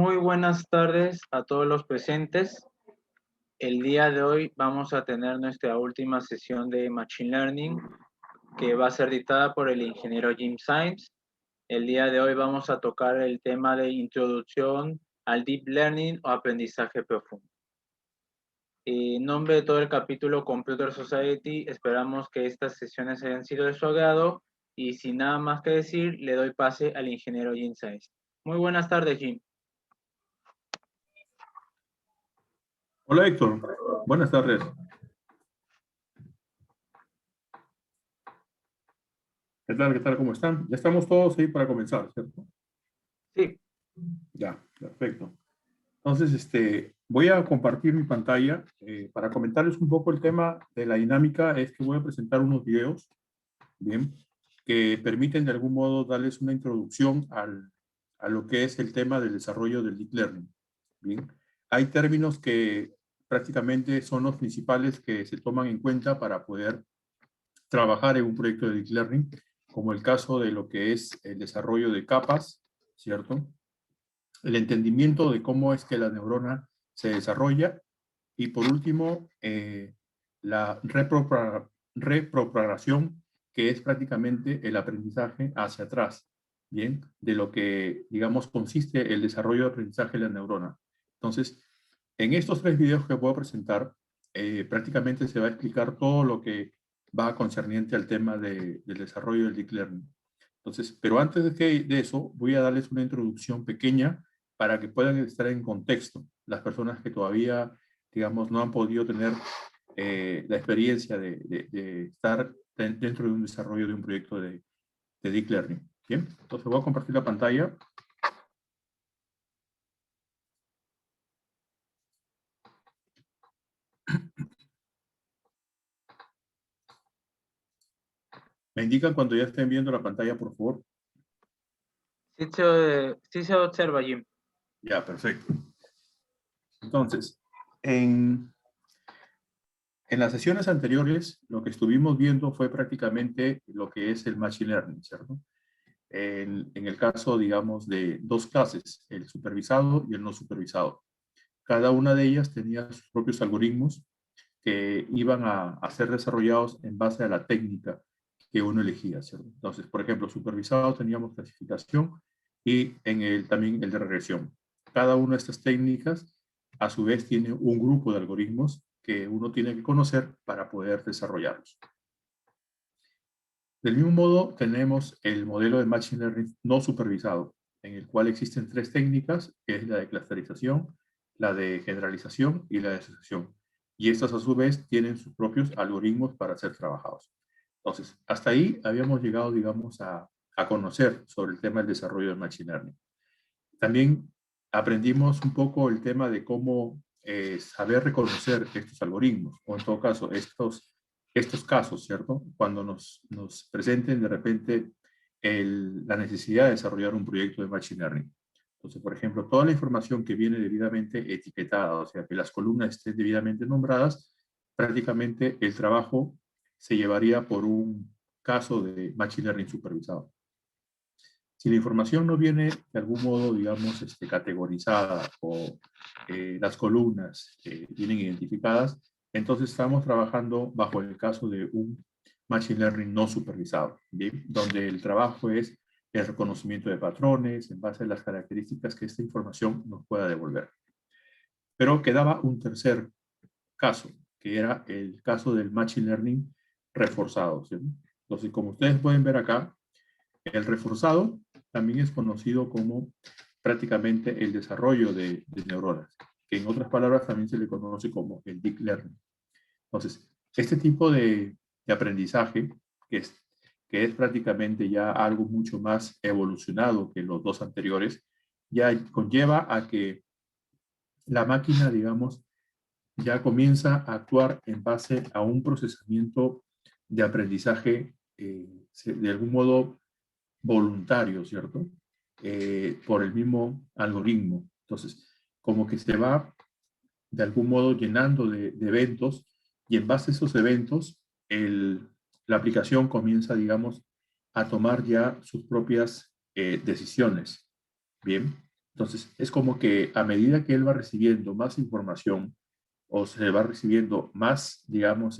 Muy buenas tardes a todos los presentes. El día de hoy vamos a tener nuestra última sesión de Machine Learning que va a ser dictada por el ingeniero Jim Symes. El día de hoy vamos a tocar el tema de introducción al Deep Learning o aprendizaje profundo. En nombre de todo el capítulo Computer Society, esperamos que estas sesiones hayan sido de su agrado y sin nada más que decir, le doy pase al ingeniero Jim Symes. Muy buenas tardes, Jim. Hola Héctor, buenas tardes. ¿Qué tal? ¿Qué tal? ¿Cómo están? Ya estamos todos ahí para comenzar, ¿cierto? Sí. Ya, perfecto. Entonces, voy a compartir mi pantalla para comentarles un poco el tema de la dinámica. Es que voy a presentar unos videos, bien, que permiten de algún modo darles una introducción a lo que es el tema del desarrollo del Deep Learning. Bien, hay términos que prácticamente son los principales que se toman en cuenta para poder trabajar en un proyecto de Deep Learning, como el caso de lo que es el desarrollo de capas, ¿cierto? El entendimiento de cómo es que la neurona se desarrolla y por último, la reprogramación, que es prácticamente el aprendizaje hacia atrás, ¿bien? De lo que, digamos, consiste el desarrollo de aprendizaje de la neurona. Entonces, en estos tres videos que voy a presentar, prácticamente se va a explicar todo lo que va concerniente al tema del desarrollo del Deep Learning. Entonces, pero antes de eso, voy a darles una introducción pequeña para que puedan estar en contexto las personas que todavía, digamos, no han podido tener la experiencia de estar dentro de un desarrollo de un proyecto de Deep Learning. Bien, entonces voy a compartir la pantalla. Me indican cuando ya estén viendo la pantalla, por favor. Sí se observa, Jim. Ya, perfecto. Entonces, en las sesiones anteriores, lo que estuvimos viendo fue prácticamente lo que es el Machine Learning, ¿cierto? En el caso, digamos, de dos clases, el supervisado y el no supervisado. Cada una de ellas tenía sus propios algoritmos que iban a ser desarrollados en base a la técnica que uno elegía, ¿cierto? Entonces, por ejemplo, supervisado teníamos clasificación y también el de regresión. Cada una de estas técnicas, a su vez, tiene un grupo de algoritmos que uno tiene que conocer para poder desarrollarlos. Del mismo modo, tenemos el modelo de Machine Learning no supervisado, en el cual existen tres técnicas, que es la de clusterización, la de generalización y la de asociación. Y estas, a su vez, tienen sus propios algoritmos para ser trabajados. Entonces, hasta ahí habíamos llegado, digamos, a conocer sobre el tema del desarrollo del Machine Learning. También aprendimos un poco el tema de cómo saber reconocer estos algoritmos, o en todo caso, estos casos, ¿cierto? Cuando nos presenten de repente la necesidad de desarrollar un proyecto de Machine Learning. Entonces, por ejemplo, toda la información que viene debidamente etiquetada, o sea, que las columnas estén debidamente nombradas, prácticamente el trabajo se llevaría por un caso de Machine Learning supervisado. Si la información no viene de algún modo, digamos, categorizada o las columnas vienen identificadas, entonces estamos trabajando bajo el caso de un Machine Learning no supervisado, ¿bien? Donde el trabajo es el reconocimiento de patrones en base a las características que esta información nos pueda devolver. Pero quedaba un tercer caso, que era el caso del Machine Learning reforzado, ¿sí? Entonces, como ustedes pueden ver acá, el reforzado también es conocido como prácticamente el desarrollo de neuronas, que en otras palabras también se le conoce como el Deep Learning. Entonces, este tipo de aprendizaje, que es prácticamente ya algo mucho más evolucionado que los dos anteriores, ya conlleva a que la máquina, digamos, ya comienza a actuar en base a un procesamiento de aprendizaje de algún modo voluntario, ¿cierto? Por el mismo algoritmo. Entonces, como que se va de algún modo llenando de eventos y en base a esos eventos, la aplicación comienza, digamos, a tomar ya sus propias decisiones. Bien, Entonces, es como que a medida que él va recibiendo más información o se va recibiendo más, digamos,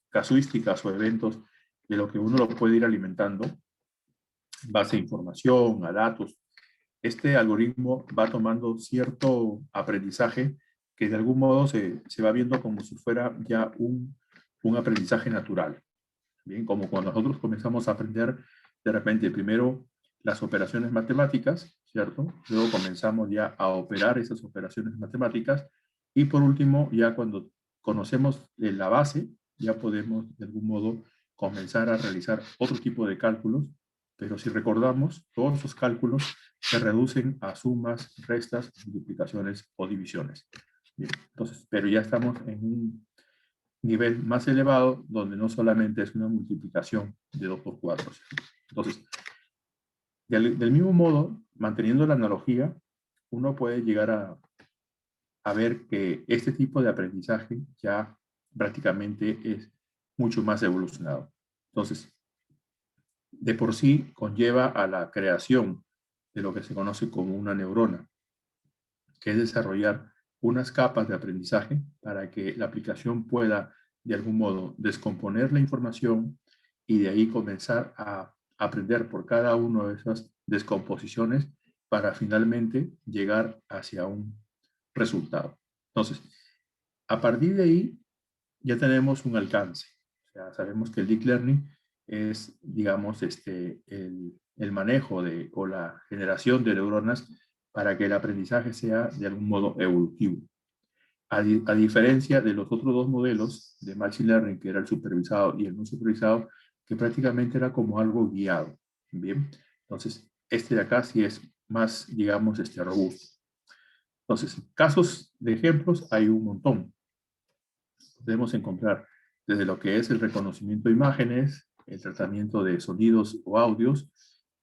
casuísticas o eventos de lo que uno lo puede ir alimentando, en base a información, a datos, este algoritmo va tomando cierto aprendizaje que de algún modo se va viendo como si fuera ya un aprendizaje natural. Bien, como cuando nosotros comenzamos a aprender de repente primero las operaciones matemáticas, ¿cierto? Luego comenzamos ya a operar esas operaciones matemáticas y por último, ya cuando conocemos la base, ya podemos de algún modo comenzar a realizar otro tipo de cálculos, pero si recordamos, todos esos cálculos se reducen a sumas, restas, multiplicaciones o divisiones. Bien, entonces, pero ya estamos en un nivel más elevado donde no solamente es una multiplicación de 2 por 4. Entonces, del mismo modo, manteniendo la analogía, uno puede llegar a ver que este tipo de aprendizaje ya prácticamente es mucho más evolucionado. Entonces, de por sí conlleva a la creación de lo que se conoce como una neurona, que es desarrollar unas capas de aprendizaje para que la aplicación pueda, de algún modo, descomponer la información y de ahí comenzar a aprender por cada una de esas descomposiciones para finalmente llegar hacia un resultado. Entonces, a partir de ahí ya tenemos un alcance. O sea, sabemos que el deep learning es, digamos, el manejo de, o la generación de neuronas para que el aprendizaje sea de algún modo evolutivo. A diferencia de los otros dos modelos de Machine Learning, que era el supervisado y el no supervisado, que prácticamente era como algo guiado. Bien, entonces, este de acá sí es más, digamos, robusto. Entonces, casos de ejemplos hay un montón. Podemos encontrar desde lo que es el reconocimiento de imágenes, el tratamiento de sonidos o audios,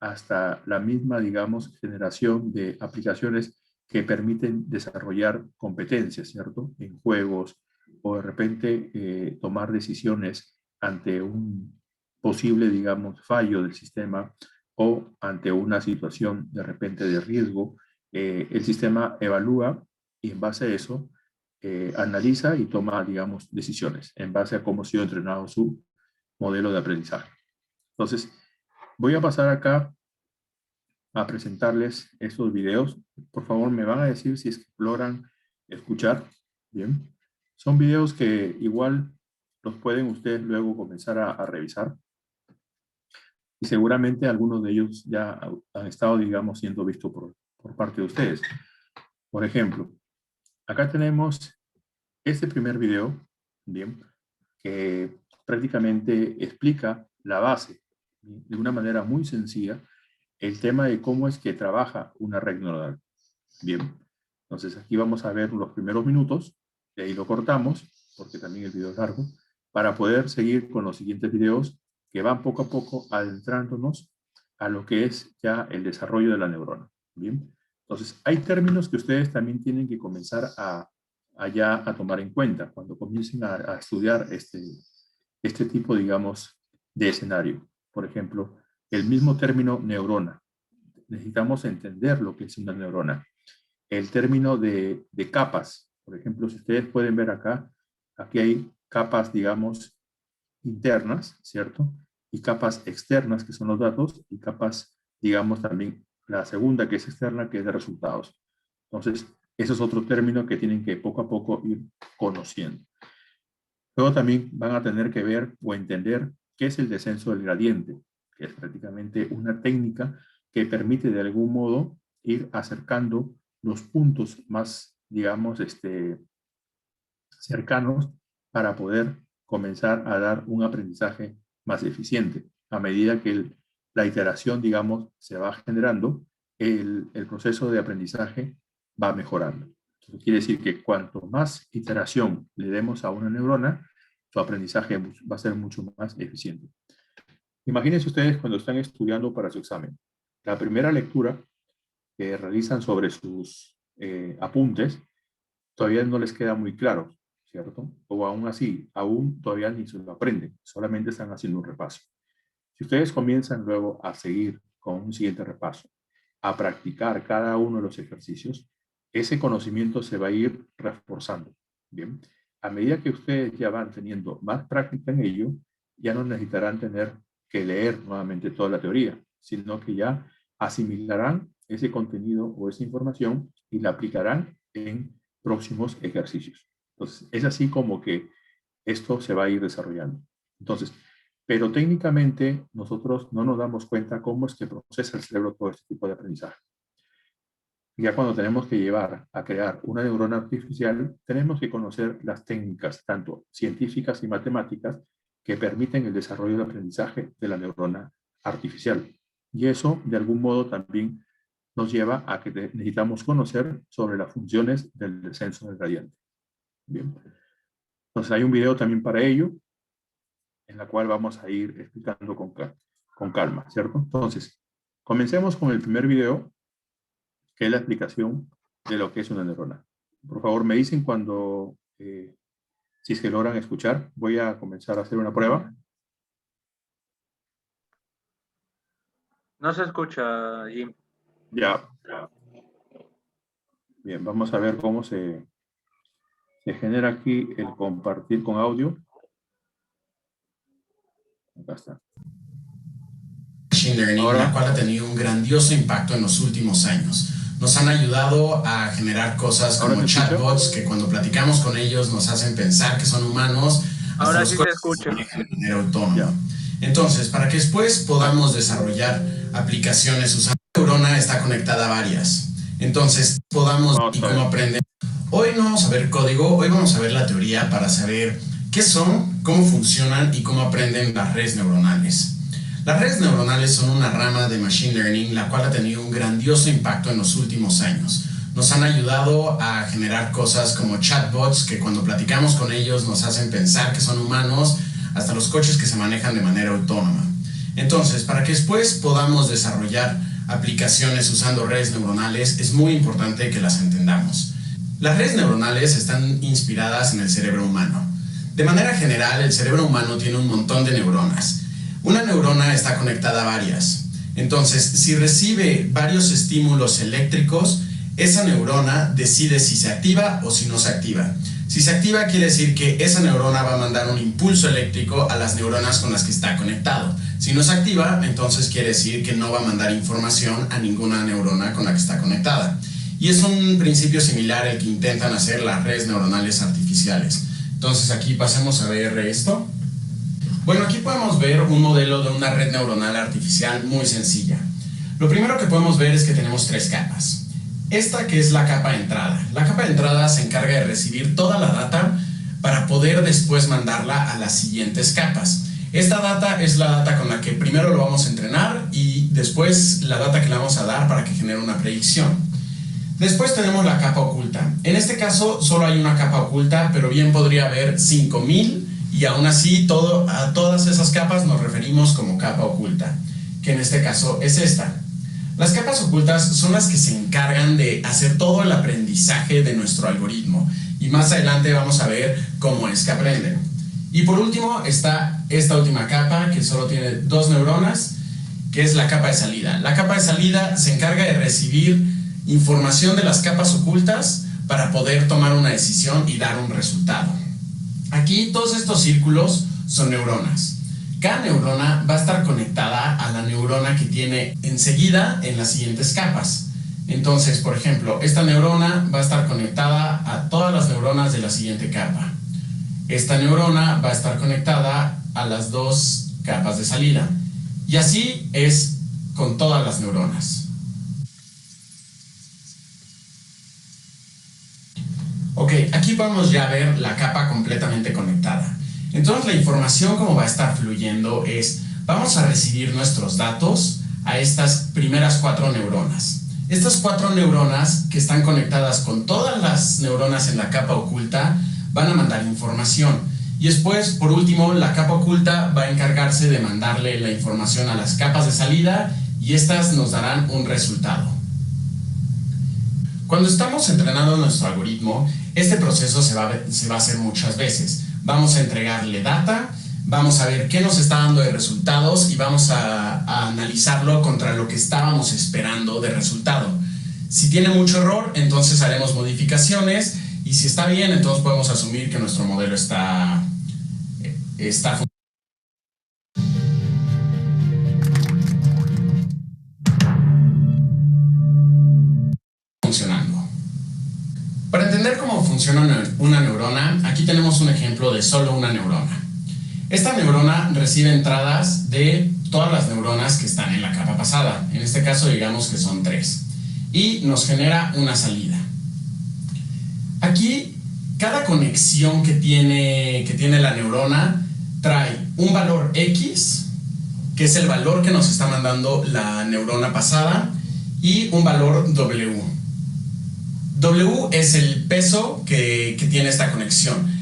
hasta la misma, digamos, generación de aplicaciones que permiten desarrollar competencias, ¿cierto? En juegos o de repente tomar decisiones ante un posible, digamos, fallo del sistema o ante una situación de repente de riesgo. El sistema evalúa y en base a eso analiza y toma, digamos, decisiones en base a cómo ha sido entrenado su modelo de aprendizaje. Entonces, voy a pasar acá a presentarles estos videos. Por favor, me van a decir si es que logran escuchar. Bien. Son videos que igual los pueden ustedes luego comenzar a revisar. Y seguramente algunos de ellos ya han estado, digamos, siendo vistos por parte de ustedes. Por ejemplo, acá tenemos este primer video, bien, que prácticamente explica la base, ¿bien? De una manera muy sencilla, el tema de cómo es que trabaja una red neuronal. Bien, entonces aquí vamos a ver los primeros minutos, de ahí lo cortamos, porque también el video es largo, para poder seguir con los siguientes videos que van poco a poco adentrándonos a lo que es ya el desarrollo de la neurona. Bien, entonces hay términos que ustedes también tienen que comenzar a tomar en cuenta cuando comiencen a estudiar este tipo, digamos, de escenario. Por ejemplo, el mismo término neurona. Necesitamos entender lo que es una neurona. El término de capas. Por ejemplo, si ustedes pueden ver acá, aquí hay capas, digamos, internas, ¿cierto? Y capas externas, que son los datos, y capas, digamos, también la segunda, que es externa, que es de resultados. Entonces, eso es otro término que tienen que poco a poco ir conociendo. Luego también van a tener que ver o entender qué es el descenso del gradiente, que es prácticamente una técnica que permite de algún modo ir acercando los puntos más, digamos, cercanos para poder comenzar a dar un aprendizaje más eficiente. A medida que la iteración, digamos, se va generando, el proceso de aprendizaje va mejorando. Eso quiere decir que cuanto más iteración le demos a una neurona, su aprendizaje va a ser mucho más eficiente. Imagínense ustedes cuando están estudiando para su examen. La primera lectura que realizan sobre sus apuntes todavía no les queda muy claro, ¿cierto? O aún así, aún todavía ni se lo aprenden, solamente están haciendo un repaso. Si ustedes comienzan luego a seguir con un siguiente repaso, a practicar cada uno de los ejercicios, ese conocimiento se va a ir reforzando. Bien, a medida que ustedes ya van teniendo más práctica en ello, ya no necesitarán tener que leer nuevamente toda la teoría, sino que ya asimilarán ese contenido o esa información y la aplicarán en próximos ejercicios. Entonces, es así como que esto se va a ir desarrollando. Entonces, pero técnicamente nosotros no nos damos cuenta cómo es que procesa el cerebro todo este tipo de aprendizaje. Ya cuando tenemos que llevar a crear una neurona artificial, tenemos que conocer las técnicas, tanto científicas y matemáticas, que permiten el desarrollo del aprendizaje de la neurona artificial. Y eso, de algún modo, también nos lleva a que necesitamos conocer sobre las funciones del descenso del gradiente. Bien. Entonces, hay un video también para ello, en la cual vamos a ir explicando con calma, ¿cierto? Entonces, comencemos con el primer video, que es la explicación de lo que es una neurona. Por favor, me dicen cuando, si es que logran escuchar. Voy a comenzar a hacer una prueba. No se escucha, Jim. Ya. Bien, vamos a ver cómo se genera aquí el compartir con audio. Acá está. Machine Learning, la cual ha tenido un grandioso impacto en los últimos años. Nos han ayudado a generar cosas como chatbots que cuando platicamos con ellos nos hacen pensar que son humanos. Ahora sí se escucha. De manera autónoma. Entonces, para que después podamos desarrollar aplicaciones usando la neurona, está conectada a varias. Entonces, podamos y cómo aprender. Hoy no vamos a ver código, hoy vamos a ver la teoría para saber qué son, cómo funcionan y cómo aprenden las redes neuronales. Las redes neuronales son una rama de Machine Learning la cual ha tenido un grandioso impacto en los últimos años. Nos han ayudado a generar cosas como chatbots que cuando platicamos con ellos nos hacen pensar que son humanos, hasta los coches que se manejan de manera autónoma. Entonces, para que después podamos desarrollar aplicaciones usando redes neuronales, es muy importante que las entendamos. Las redes neuronales están inspiradas en el cerebro humano. De manera general, el cerebro humano tiene un montón de neuronas. Una neurona está conectada a varias. Entonces, si recibe varios estímulos eléctricos, esa neurona decide si se activa o si no se activa. Si se activa, quiere decir que esa neurona va a mandar un impulso eléctrico a las neuronas con las que está conectado. Si no se activa, entonces quiere decir que no va a mandar información a ninguna neurona con la que está conectada. Y es un principio similar al que intentan hacer las redes neuronales artificiales. Entonces, aquí pasemos a ver esto. Bueno, aquí podemos ver un modelo de una red neuronal artificial muy sencilla. Lo primero que podemos ver es que tenemos tres capas. Esta que es la capa de entrada. La capa de entrada se encarga de recibir toda la data para poder después mandarla a las siguientes capas. Esta data es la data con la que primero lo vamos a entrenar y después la data que le vamos a dar para que genere una predicción. Después tenemos la capa oculta. En este caso solo hay una capa oculta, pero bien podría haber 5000 y aún así a todas esas capas nos referimos como capa oculta, que en este caso es esta. Las capas ocultas son las que se encargan de hacer todo el aprendizaje de nuestro algoritmo y más adelante vamos a ver cómo es que aprenden. Y por último está esta última capa que solo tiene 2 neuronas, que es la capa de salida. La capa de salida se encarga de recibir información de las capas ocultas para poder tomar una decisión y dar un resultado. Aquí todos estos círculos son neuronas. Cada neurona va a estar conectada a la neurona que tiene enseguida en las siguientes capas. Entonces, por ejemplo, esta neurona va a estar conectada a todas las neuronas de la siguiente capa. Esta neurona va a estar conectada a las 2 capas de salida. Y así es con todas las neuronas. Ok, aquí podemos ya ver la capa completamente conectada. Entonces la información como va a estar fluyendo es, vamos a recibir nuestros datos a estas primeras 4 neuronas. Estas 4 neuronas que están conectadas con todas las neuronas en la capa oculta van a mandar información. Y después, por último, la capa oculta va a encargarse de mandarle la información a las capas de salida y estas nos darán un resultado. Cuando estamos entrenando nuestro algoritmo, este proceso se va a hacer muchas veces. Vamos a entregarle data, vamos a ver qué nos está dando de resultados y vamos a analizarlo contra lo que estábamos esperando de resultado. Si tiene mucho error, entonces haremos modificaciones, y si está bien, entonces podemos asumir que nuestro modelo está funcionando. Para entender cómo funciona una neurona, aquí tenemos un ejemplo de solo una neurona. Esta neurona recibe entradas de todas las neuronas que están en la capa pasada. En este caso, digamos que son 3. Y nos genera una salida. Aquí, cada conexión que tiene la neurona trae un valor X, que es el valor que nos está mandando la neurona pasada, y un valor W. W es el peso que tiene esta conexión.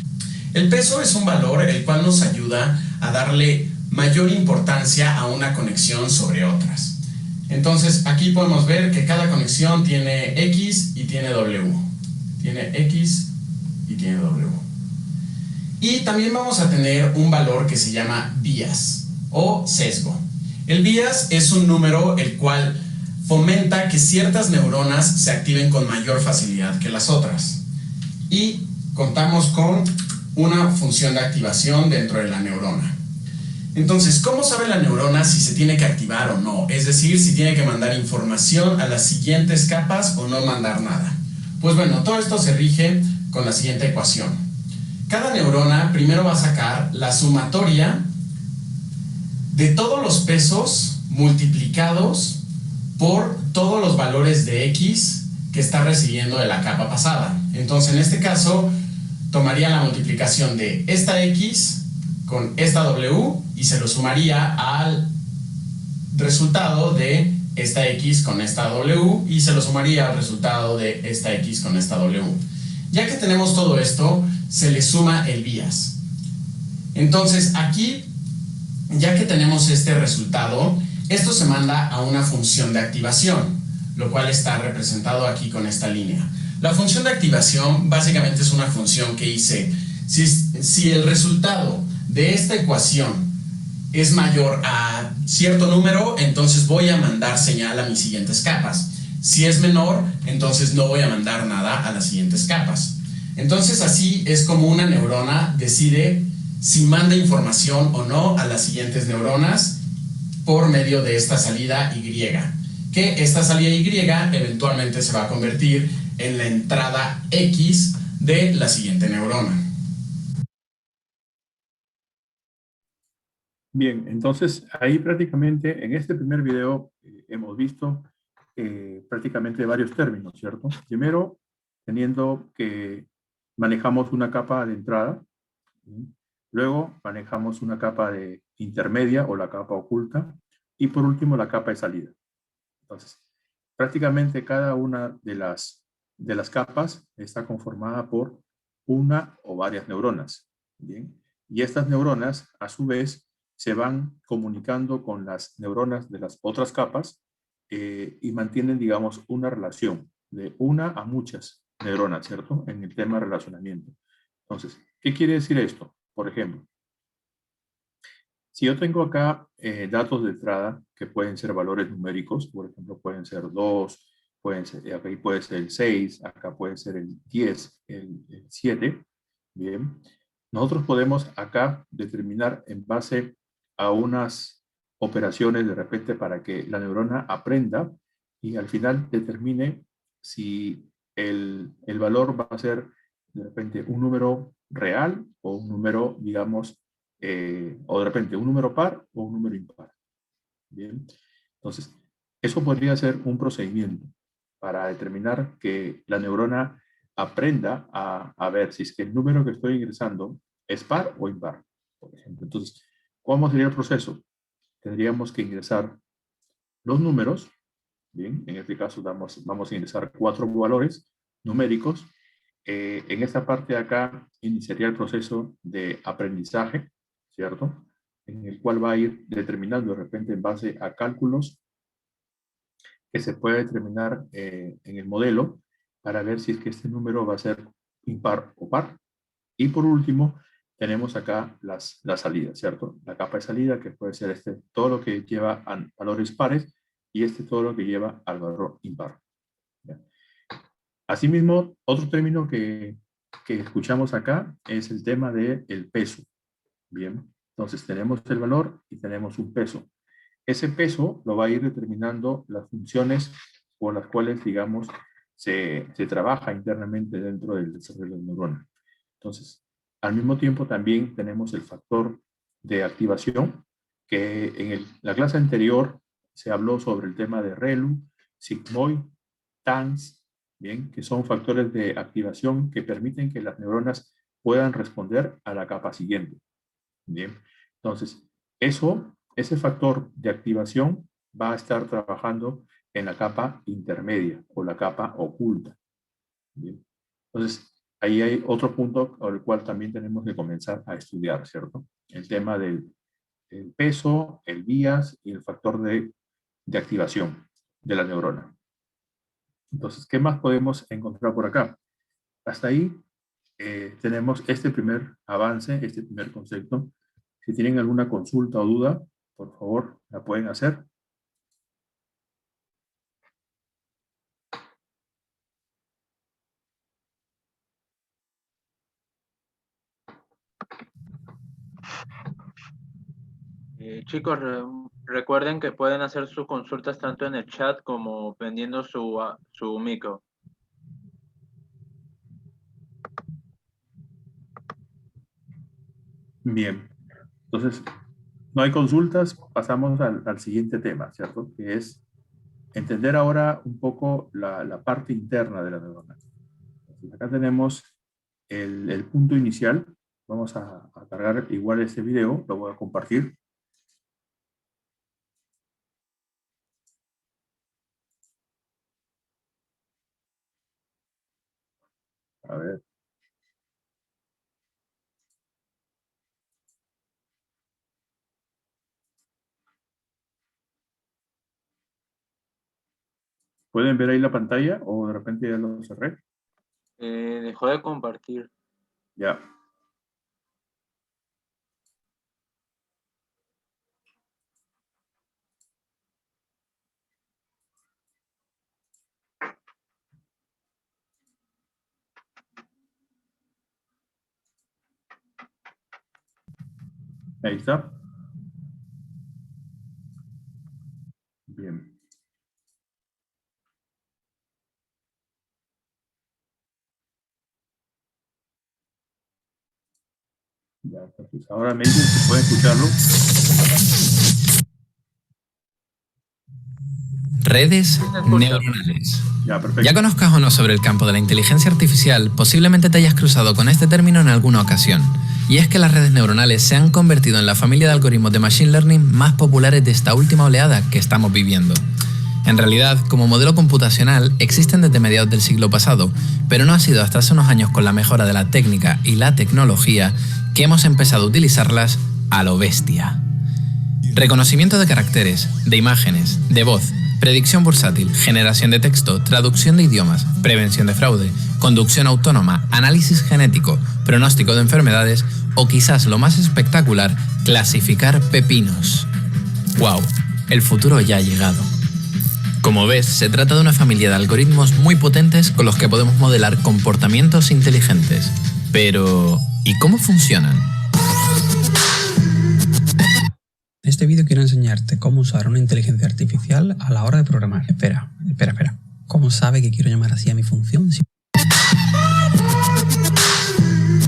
El peso es un valor el cual nos ayuda a darle mayor importancia a una conexión sobre otras. Entonces, aquí podemos ver que cada conexión tiene X y tiene W. Tiene X y tiene W. Y también vamos a tener un valor que se llama bias o sesgo. El bias es un número el cual fomenta que ciertas neuronas se activen con mayor facilidad que las otras. Y contamos con una función de activación dentro de la neurona. Entonces, ¿cómo sabe la neurona si se tiene que activar o no? Es decir, si tiene que mandar información a las siguientes capas o no mandar nada. Pues bueno, todo esto se rige con la siguiente ecuación. Cada neurona primero va a sacar la sumatoria de todos los pesos multiplicados por todos los valores de X que está recibiendo de la capa pasada. Entonces, en este caso, tomaría la multiplicación de esta X con esta W y se lo sumaría al resultado de esta X con esta W y se lo sumaría al resultado de esta X con esta W. Ya que tenemos todo esto, se le suma el bias. Entonces, aquí, ya que tenemos este resultado, esto se manda a una función de activación, lo cual está representado aquí con esta línea. La función de activación básicamente es una función que dice, si el resultado de esta ecuación es mayor a cierto número, entonces voy a mandar señal a mis siguientes capas. Si es menor, entonces no voy a mandar nada a las siguientes capas. Entonces así es como una neurona decide si manda información o no a las siguientes neuronas por medio de esta salida Y, que esta salida Y eventualmente se va a convertir en la entrada X de la siguiente neurona. Bien, entonces ahí prácticamente en este primer video hemos visto prácticamente varios términos, ¿cierto? Primero, teniendo que manejamos una capa de entrada, ¿sí? Luego manejamos una capa de intermedia o la capa oculta, y por último la capa de salida. Entonces, prácticamente cada una de las capas está conformada por una o varias neuronas, ¿bien? Y estas neuronas, a su vez, se van comunicando con las neuronas de las otras capas y mantienen, digamos, una relación de una a muchas neuronas, ¿cierto? En el tema de relacionamiento. Entonces, ¿qué quiere decir esto? Por ejemplo, si yo tengo acá datos de entrada que pueden ser valores numéricos, por ejemplo, pueden ser 2, pueden ser, acá puede ser el 6, acá puede ser el 10, el 7, bien. Nosotros podemos acá determinar en base a unas operaciones de repente para que la neurona aprenda y al final determine si el valor va a ser de repente un número real o un número, digamos, o de repente un número par o un número impar. Bien, entonces, eso podría ser un procedimiento para determinar que la neurona aprenda a ver si es que el número que estoy ingresando es par o impar, por ejemplo. Entonces, ¿cómo sería el proceso? Tendríamos que ingresar los números, bien, en este caso vamos a ingresar 4 valores numéricos. En esta parte de acá iniciaría el proceso de aprendizaje, ¿cierto? En el cual va a ir determinando de repente en base a cálculos que se puede determinar en el modelo para ver si es que este número va a ser impar o par. Y por último, tenemos acá las salidas, ¿cierto? La capa de salida, que puede ser todo lo que lleva a valores pares, y todo lo que lleva al valor impar. ¿Ya? Asimismo, otro término que escuchamos acá es el tema del peso. Bien, entonces tenemos el valor y tenemos un peso. Ese peso lo va a ir determinando las funciones por las cuales, digamos, se trabaja internamente dentro del desarrollo de la neurona. Entonces, al mismo tiempo también tenemos el factor de activación, que en la clase anterior se habló sobre el tema de ReLU, sigmoid, TANS, bien, que son factores de activación que permiten que las neuronas puedan responder a la capa siguiente. Bien, entonces, ese factor de activación va a estar trabajando en la capa intermedia o la capa oculta. Bien. Entonces, ahí hay otro punto al cual también tenemos que comenzar a estudiar, ¿cierto? El tema del peso, el bias y el factor de activación de la neurona. Entonces, ¿qué más podemos encontrar por acá? Hasta ahí tenemos este primer avance, este primer concepto. Si tienen alguna consulta o duda, por favor, la pueden hacer. Chicos, recuerden que pueden hacer sus consultas tanto en el chat como prendiendo su micro. Bien, entonces, no hay consultas, pasamos al siguiente tema, ¿cierto? Que es entender ahora un poco la parte interna de la neurona. Entonces, acá tenemos el punto inicial. Vamos a cargar igual este video, lo voy a compartir. A ver. ¿Pueden ver ahí la pantalla o de repente ya lo cerré? Dejó de compartir. Ya. Ahí está. Bien. Ya, entonces ahora me dicen si pueden escucharlo. Redes neuronales. Ya, ya conozcas o no sobre el campo de la inteligencia artificial, posiblemente te hayas cruzado con este término en alguna ocasión. Y es que las redes neuronales se han convertido en la familia de algoritmos de Machine Learning más populares de esta última oleada que estamos viviendo. En realidad, como modelo computacional, existen desde mediados del siglo pasado, pero no ha sido hasta hace unos años con la mejora de la técnica y la tecnología que hemos empezado a utilizarlas a lo bestia. Reconocimiento de caracteres, de imágenes, de voz, predicción bursátil, generación de texto, traducción de idiomas, prevención de fraude, conducción autónoma, análisis genético, pronóstico de enfermedades o quizás lo más espectacular, clasificar pepinos. ¡Wow! El futuro ya ha llegado. Como ves, se trata de una familia de algoritmos muy potentes con los que podemos modelar comportamientos inteligentes. Pero, ¿y cómo funcionan? En este vídeo quiero enseñarte cómo usar una inteligencia artificial a la hora de programar. Espera. ¿Cómo sabe que quiero llamar así a mi función?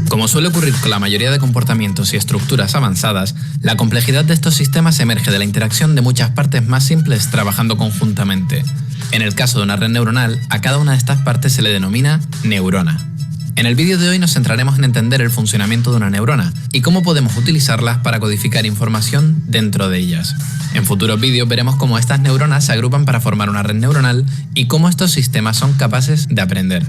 Como suele ocurrir con la mayoría de comportamientos y estructuras avanzadas, la complejidad de estos sistemas emerge de la interacción de muchas partes más simples trabajando conjuntamente. En el caso de una red neuronal, a cada una de estas partes se le denomina neurona. En el vídeo de hoy nos centraremos en entender el funcionamiento de una neurona y cómo podemos utilizarlas para codificar información dentro de ellas. En futuros vídeos veremos cómo estas neuronas se agrupan para formar una red neuronal y cómo estos sistemas son capaces de aprender.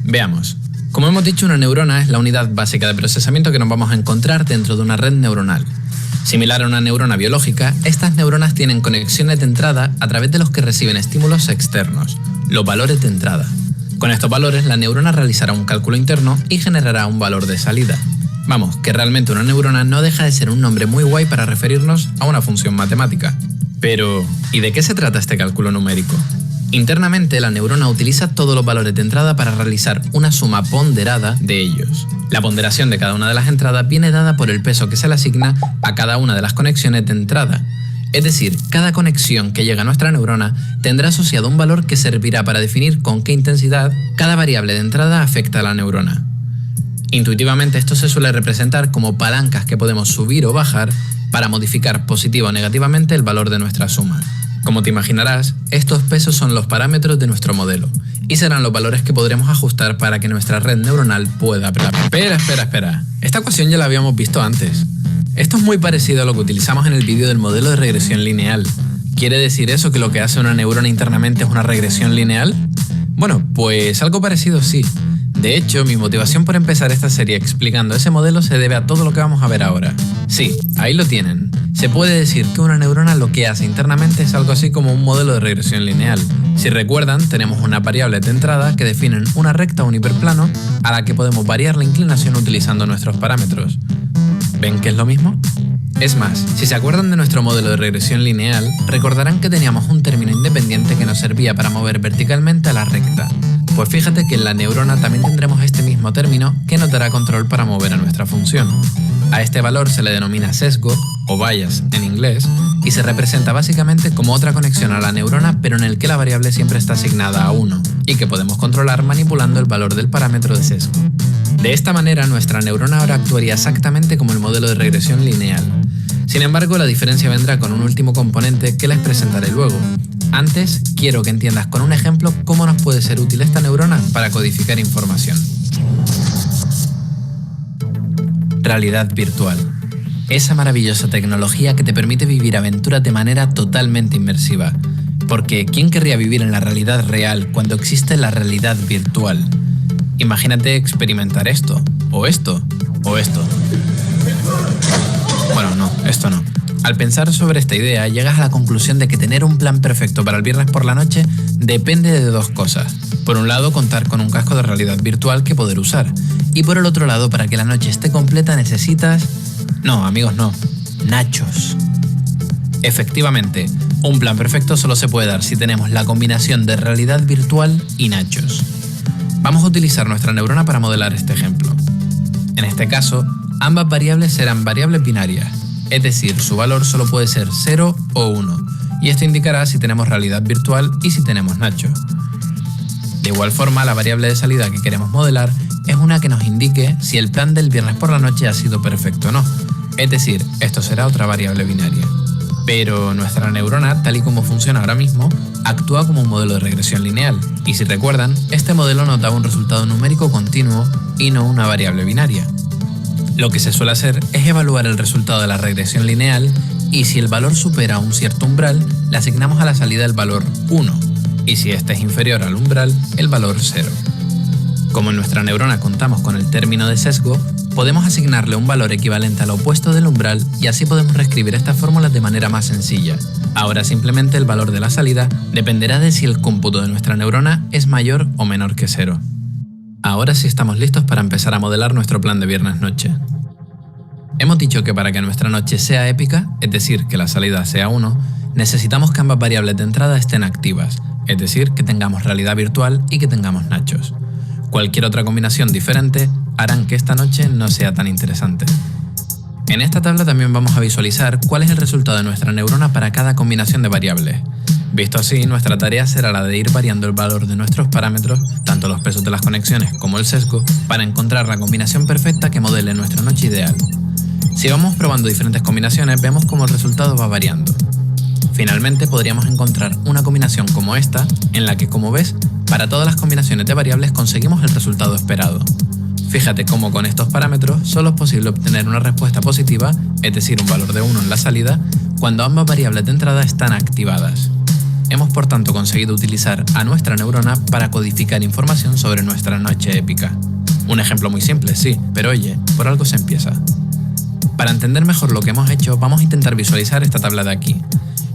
Veamos. Como hemos dicho, una neurona es la unidad básica de procesamiento que nos vamos a encontrar dentro de una red neuronal. Similar a una neurona biológica, estas neuronas tienen conexiones de entrada a través de los que reciben estímulos externos, los valores de entrada. Con estos valores, la neurona realizará un cálculo interno y generará un valor de salida. Vamos, que realmente una neurona no deja de ser un nombre muy guay para referirnos a una función matemática. Pero, ¿y de qué se trata este cálculo numérico? Internamente, la neurona utiliza todos los valores de entrada para realizar una suma ponderada de ellos. La ponderación de cada una de las entradas viene dada por el peso que se le asigna a cada una de las conexiones de entrada. Es decir, cada conexión que llega a nuestra neurona tendrá asociado un valor que servirá para definir con qué intensidad cada variable de entrada afecta a la neurona. Intuitivamente esto se suele representar como palancas que podemos subir o bajar para modificar positiva o negativamente el valor de nuestra suma. Como te imaginarás, estos pesos son los parámetros de nuestro modelo y serán los valores que podremos ajustar para que nuestra red neuronal pueda aprender. Espera. Esta ecuación ya la habíamos visto antes. Esto es muy parecido a lo que utilizamos en el vídeo del modelo de regresión lineal. ¿Quiere decir eso que lo que hace una neurona internamente es una regresión lineal? Bueno, pues algo parecido sí. De hecho, mi motivación por empezar esta serie explicando ese modelo se debe a todo lo que vamos a ver ahora. Sí, ahí lo tienen. Se puede decir que una neurona lo que hace internamente es algo así como un modelo de regresión lineal. Si recuerdan, tenemos unas variables de entrada que definen una recta o un hiperplano a la que podemos variar la inclinación utilizando nuestros parámetros. ¿Ven que es lo mismo? Es más, si se acuerdan de nuestro modelo de regresión lineal, recordarán que teníamos un término independiente que nos servía para mover verticalmente a la recta. Pues fíjate que en la neurona también tendremos este mismo término que nos dará control para mover a nuestra función. A este valor se le denomina sesgo, o bias en inglés, y se representa básicamente como otra conexión a la neurona pero en el que la variable siempre está asignada a 1, y que podemos controlar manipulando el valor del parámetro de sesgo. De esta manera, nuestra neurona ahora actuaría exactamente como el modelo de regresión lineal. Sin embargo, la diferencia vendrá con un último componente que les presentaré luego. Antes, quiero que entiendas con un ejemplo cómo nos puede ser útil esta neurona para codificar información. Realidad virtual. Esa maravillosa tecnología que te permite vivir aventuras de manera totalmente inmersiva. Porque, ¿quién querría vivir en la realidad real cuando existe la realidad virtual? Imagínate experimentar esto, o esto, o esto. Bueno, no, esto no. Al pensar sobre esta idea, llegas a la conclusión de que tener un plan perfecto para el viernes por la noche depende de dos cosas. Por un lado, contar con un casco de realidad virtual que poder usar. Y por el otro lado, para que la noche esté completa necesitas... No, amigos, no. Nachos. Efectivamente, un plan perfecto solo se puede dar si tenemos la combinación de realidad virtual y nachos. Vamos a utilizar nuestra neurona para modelar este ejemplo. En este caso, ambas variables serán variables binarias. Es decir, su valor solo puede ser 0 o 1, y esto indicará si tenemos realidad virtual y si tenemos nachos. De igual forma, la variable de salida que queremos modelar es una que nos indique si el plan del viernes por la noche ha sido perfecto o no, es decir, esto será otra variable binaria. Pero nuestra neurona, tal y como funciona ahora mismo, actúa como un modelo de regresión lineal, y si recuerdan, este modelo nos da un resultado numérico continuo y no una variable binaria. Lo que se suele hacer es evaluar el resultado de la regresión lineal y si el valor supera un cierto umbral, le asignamos a la salida el valor 1 y si este es inferior al umbral, el valor 0. Como en nuestra neurona contamos con el término de sesgo, podemos asignarle un valor equivalente al opuesto del umbral y así podemos reescribir estas fórmulas de manera más sencilla. Ahora simplemente el valor de la salida dependerá de si el cómputo de nuestra neurona es mayor o menor que 0. Ahora sí estamos listos para empezar a modelar nuestro plan de viernes noche. Hemos dicho que para que nuestra noche sea épica, es decir, que la salida sea 1, necesitamos que ambas variables de entrada estén activas, es decir, que tengamos realidad virtual y que tengamos nachos. Cualquier otra combinación diferente harán que esta noche no sea tan interesante. En esta tabla también vamos a visualizar cuál es el resultado de nuestra neurona para cada combinación de variables. Visto así, nuestra tarea será la de ir variando el valor de nuestros parámetros, tanto los pesos de las conexiones como el sesgo, para encontrar la combinación perfecta que modele nuestra noche ideal. Si vamos probando diferentes combinaciones, vemos cómo el resultado va variando. Finalmente, podríamos encontrar una combinación como esta, en la que, como ves, para todas las combinaciones de variables conseguimos el resultado esperado. Fíjate cómo con estos parámetros solo es posible obtener una respuesta positiva, es decir, un valor de 1 en la salida, cuando ambas variables de entrada están activadas. Hemos por tanto conseguido utilizar a nuestra neurona para codificar información sobre nuestra noche épica. Un ejemplo muy simple, sí, pero oye, por algo se empieza. Para entender mejor lo que hemos hecho, vamos a intentar visualizar esta tabla de aquí.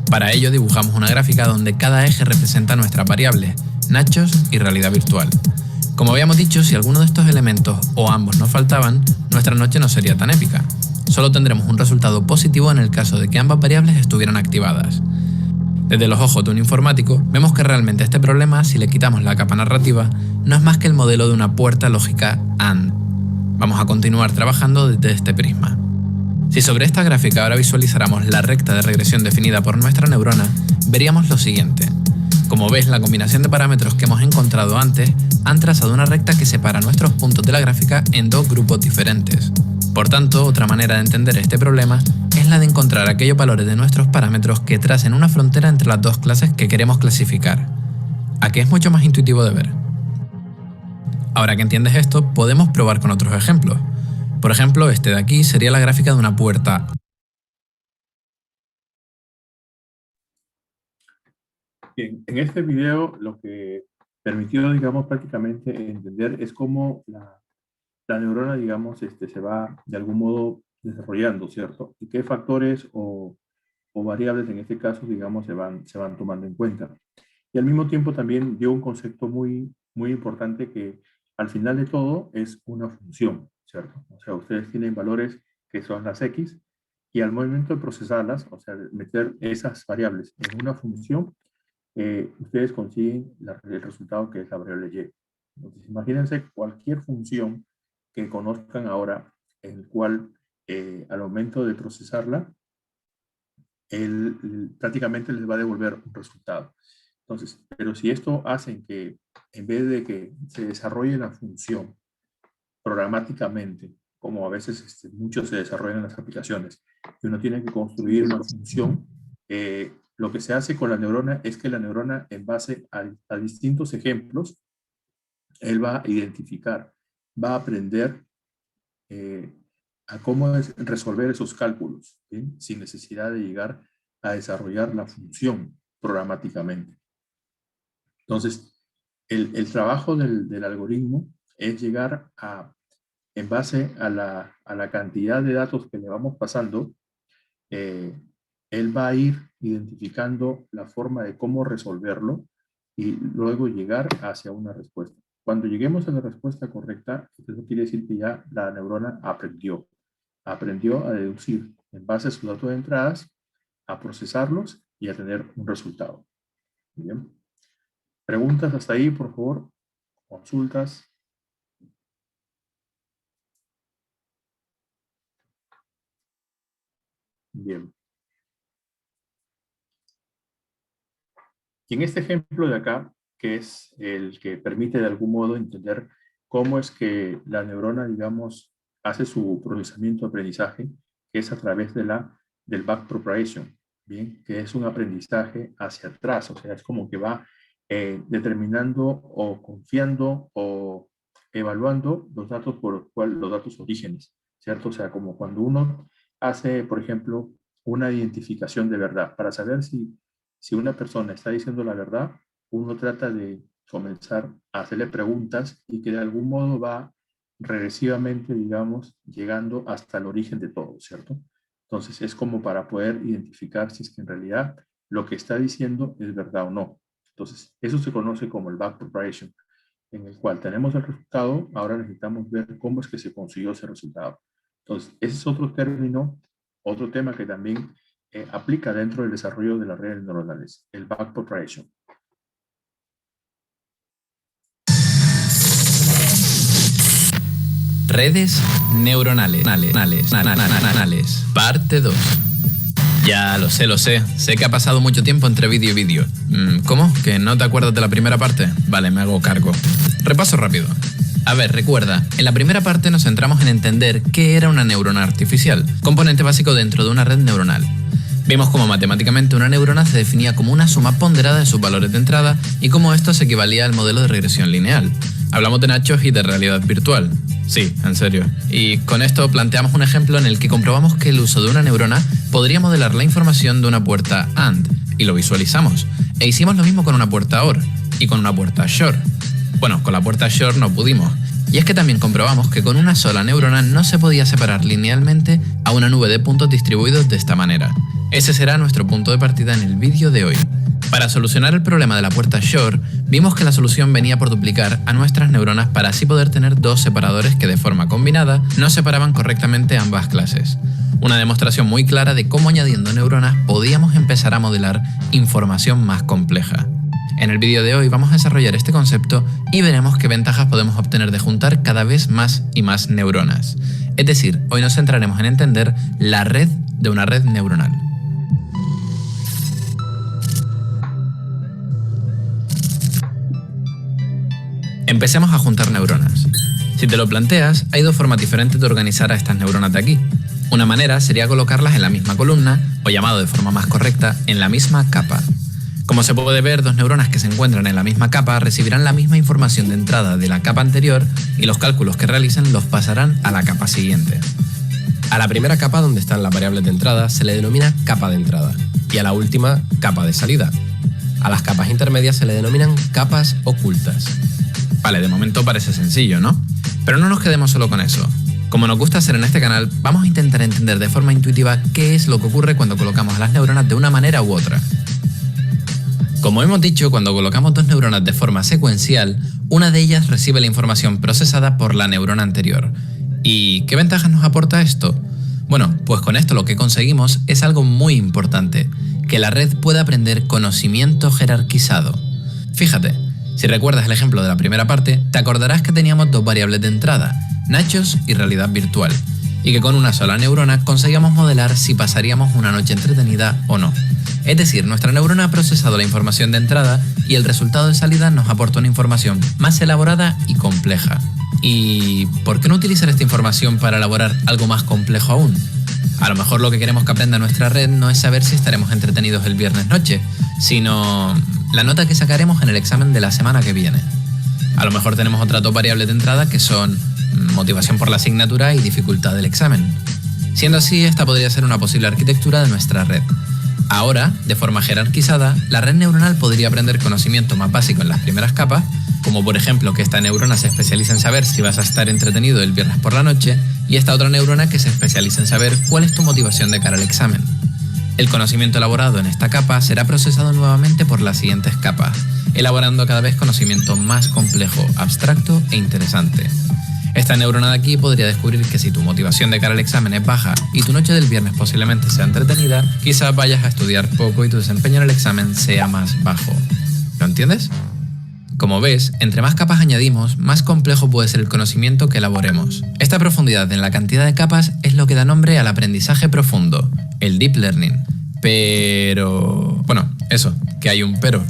Para ello dibujamos una gráfica donde cada eje representa nuestras variables, nachos y realidad virtual. Como habíamos dicho, si alguno de estos elementos o ambos nos faltaban, nuestra noche no sería tan épica. Solo tendremos un resultado positivo en el caso de que ambas variables estuvieran activadas. Desde los ojos de un informático, vemos que realmente este problema, si le quitamos la capa narrativa, no es más que el modelo de una puerta lógica AND. Vamos a continuar trabajando desde este prisma. Si sobre esta gráfica ahora visualizáramos la recta de regresión definida por nuestra neurona, veríamos lo siguiente. Como ves, la combinación de parámetros que hemos encontrado antes han trazado una recta que separa nuestros puntos de la gráfica en dos grupos diferentes. Por tanto, otra manera de entender este problema es la de encontrar aquellos valores de nuestros parámetros que tracen una frontera entre las dos clases que queremos clasificar. ¿A qué es mucho más intuitivo de ver? Ahora que entiendes esto, podemos probar con otros ejemplos. Por ejemplo, este de aquí sería la gráfica de una puerta. Bien, en este video lo que permitió, digamos, prácticamente entender es cómo la neurona, digamos, se va de algún modo desarrollando, ¿cierto? Y qué factores o variables en este caso, digamos, se van tomando en cuenta. Y al mismo tiempo también dio un concepto muy, muy importante que al final de todo es una función, ¿cierto? O sea, ustedes tienen valores que son las X y al momento de procesarlas, o sea, de meter esas variables en una función, ustedes consiguen el resultado que es la variable Y. Entonces, imagínense cualquier función que conozcan ahora, en el cual al momento de procesarla, prácticamente les va a devolver un resultado. Entonces, pero si esto hace que en vez de que se desarrolle la función programáticamente, como a veces muchos se desarrollan en las aplicaciones, y uno tiene que construir una función, lo que se hace con la neurona es que la neurona, en base a distintos ejemplos, él va a identificar, va a aprender a cómo resolver esos cálculos, ¿sí? Sin necesidad de llegar a desarrollar la función programáticamente. Entonces, el trabajo del algoritmo es llegar en base a la cantidad de datos que le vamos pasando, él va a ir identificando la forma de cómo resolverlo y luego llegar hacia una respuesta. Cuando lleguemos a la respuesta correcta, eso quiere decir que ya la neurona aprendió a deducir en base a sus datos de entradas, a procesarlos y a tener un resultado. Bien. ¿Preguntas hasta ahí, por favor? ¿Consultas? Bien. Y en este ejemplo de acá, que es el que permite de algún modo entender cómo es que la neurona, digamos, hace su procesamiento de aprendizaje, que es a través del backpropagation, ¿bien? Que es un aprendizaje hacia atrás, o sea, es como que va determinando o confiando o evaluando los datos por los cuales los datos orígenes, ¿cierto? O sea, como cuando uno hace, por ejemplo, una identificación de verdad, para saber si una persona está diciendo la verdad, uno trata de comenzar a hacerle preguntas y que de algún modo va regresivamente, digamos, llegando hasta el origen de todo, ¿cierto? Entonces es como para poder identificar si es que en realidad lo que está diciendo es verdad o no. Entonces eso se conoce como el backpropagation, en el cual tenemos el resultado, ahora necesitamos ver cómo es que se consiguió ese resultado. Entonces ese es otro término, otro tema que también aplica dentro del desarrollo de las redes neuronales, el backpropagation. Redes neuronales. Parte 2. Ya lo sé. Sé que ha pasado mucho tiempo entre vídeo y vídeo. ¿Cómo? ¿Que no te acuerdas de la primera parte? Vale, me hago cargo. Repaso rápido. A ver, recuerda, en la primera parte nos centramos en entender qué era una neurona artificial, componente básico dentro de una red neuronal. Vimos cómo matemáticamente una neurona se definía como una suma ponderada de sus valores de entrada y cómo esto se equivalía al modelo de regresión lineal. Hablamos de nachos y de realidad virtual. Sí, en serio. Y con esto planteamos un ejemplo en el que comprobamos que el uso de una neurona podría modelar la información de una puerta AND, y lo visualizamos. E hicimos lo mismo con una puerta OR y con una puerta SHOR. Bueno, con la puerta SHOR no pudimos. Y es que también comprobamos que con una sola neurona no se podía separar linealmente a una nube de puntos distribuidos de esta manera. Ese será nuestro punto de partida en el vídeo de hoy. Para solucionar el problema de la puerta Shor, vimos que la solución venía por duplicar a nuestras neuronas para así poder tener dos separadores que de forma combinada no separaban correctamente ambas clases. Una demostración muy clara de cómo añadiendo neuronas podíamos empezar a modelar información más compleja. En el vídeo de hoy vamos a desarrollar este concepto y veremos qué ventajas podemos obtener de juntar cada vez más y más neuronas. Es decir, hoy nos centraremos en entender la red de una red neuronal. Empecemos a juntar neuronas. Si te lo planteas, hay dos formas diferentes de organizar a estas neuronas de aquí. Una manera sería colocarlas en la misma columna, o llamado de forma más correcta, en la misma capa. Como se puede ver, dos neuronas que se encuentran en la misma capa recibirán la misma información de entrada de la capa anterior y los cálculos que realicen los pasarán a la capa siguiente. A la primera capa, donde están las variables de entrada, se le denomina capa de entrada, y a la última, capa de salida. A las capas intermedias se le denominan capas ocultas. Vale, de momento parece sencillo, ¿no? Pero no nos quedemos solo con eso. Como nos gusta hacer en este canal, vamos a intentar entender de forma intuitiva qué es lo que ocurre cuando colocamos a las neuronas de una manera u otra. Como hemos dicho, cuando colocamos dos neuronas de forma secuencial, una de ellas recibe la información procesada por la neurona anterior. ¿Y qué ventajas nos aporta esto? Bueno, pues con esto lo que conseguimos es algo muy importante, que la red pueda aprender conocimiento jerarquizado. Fíjate, si recuerdas el ejemplo de la primera parte, te acordarás que teníamos dos variables de entrada, nachos y realidad virtual, y que con una sola neurona conseguíamos modelar si pasaríamos una noche entretenida o no. Es decir, nuestra neurona ha procesado la información de entrada y el resultado de salida nos aporta una información más elaborada y compleja. ¿Y por qué no utilizar esta información para elaborar algo más complejo aún? A lo mejor lo que queremos que aprenda nuestra red no es saber si estaremos entretenidos el viernes noche, sino la nota que sacaremos en el examen de la semana que viene. A lo mejor tenemos otras dos variables de entrada que son motivación por la asignatura y dificultad del examen. Siendo así, esta podría ser una posible arquitectura de nuestra red. Ahora, de forma jerarquizada, la red neuronal podría aprender conocimiento más básico en las primeras capas, como por ejemplo que esta neurona se especializa en saber si vas a estar entretenido el viernes por la noche, y esta otra neurona que se especializa en saber cuál es tu motivación de cara al examen. El conocimiento elaborado en esta capa será procesado nuevamente por las siguientes capas, elaborando cada vez conocimiento más complejo, abstracto e interesante. Esta neurona de aquí podría descubrir que si tu motivación de cara al examen es baja y tu noche del viernes posiblemente sea entretenida, quizás vayas a estudiar poco y tu desempeño en el examen sea más bajo. ¿Lo entiendes? Como ves, entre más capas añadimos, más complejo puede ser el conocimiento que elaboremos. Esta profundidad en la cantidad de capas es lo que da nombre al aprendizaje profundo, el deep learning. Pero... bueno, eso, que hay un pero.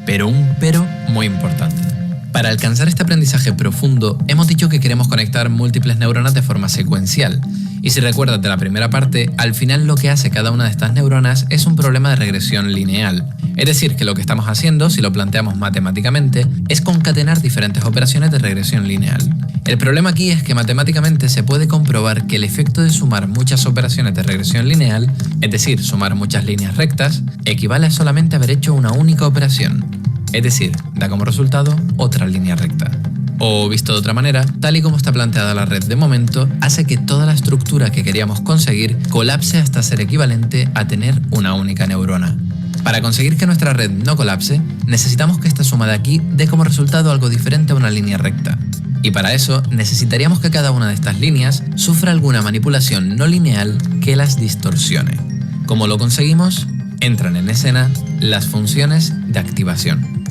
Pero un pero muy importante. Para alcanzar este aprendizaje profundo, hemos dicho que queremos conectar múltiples neuronas de forma secuencial. Y si recuerdas de la primera parte, al final lo que hace cada una de estas neuronas es un problema de regresión lineal. Es decir, que lo que estamos haciendo, si lo planteamos matemáticamente, es concatenar diferentes operaciones de regresión lineal. El problema aquí es que matemáticamente se puede comprobar que el efecto de sumar muchas operaciones de regresión lineal, es decir, sumar muchas líneas rectas, equivale a solamente haber hecho una única operación. Es decir, da como resultado otra línea recta. O visto de otra manera, tal y como está planteada la red de momento, hace que toda la estructura que queríamos conseguir colapse hasta ser equivalente a tener una única neurona. Para conseguir que nuestra red no colapse, necesitamos que esta suma de aquí dé como resultado algo diferente a una línea recta. Y para eso, necesitaríamos que cada una de estas líneas sufra alguna manipulación no lineal que las distorsione. ¿Cómo lo conseguimos? Entran en escena las funciones de activación.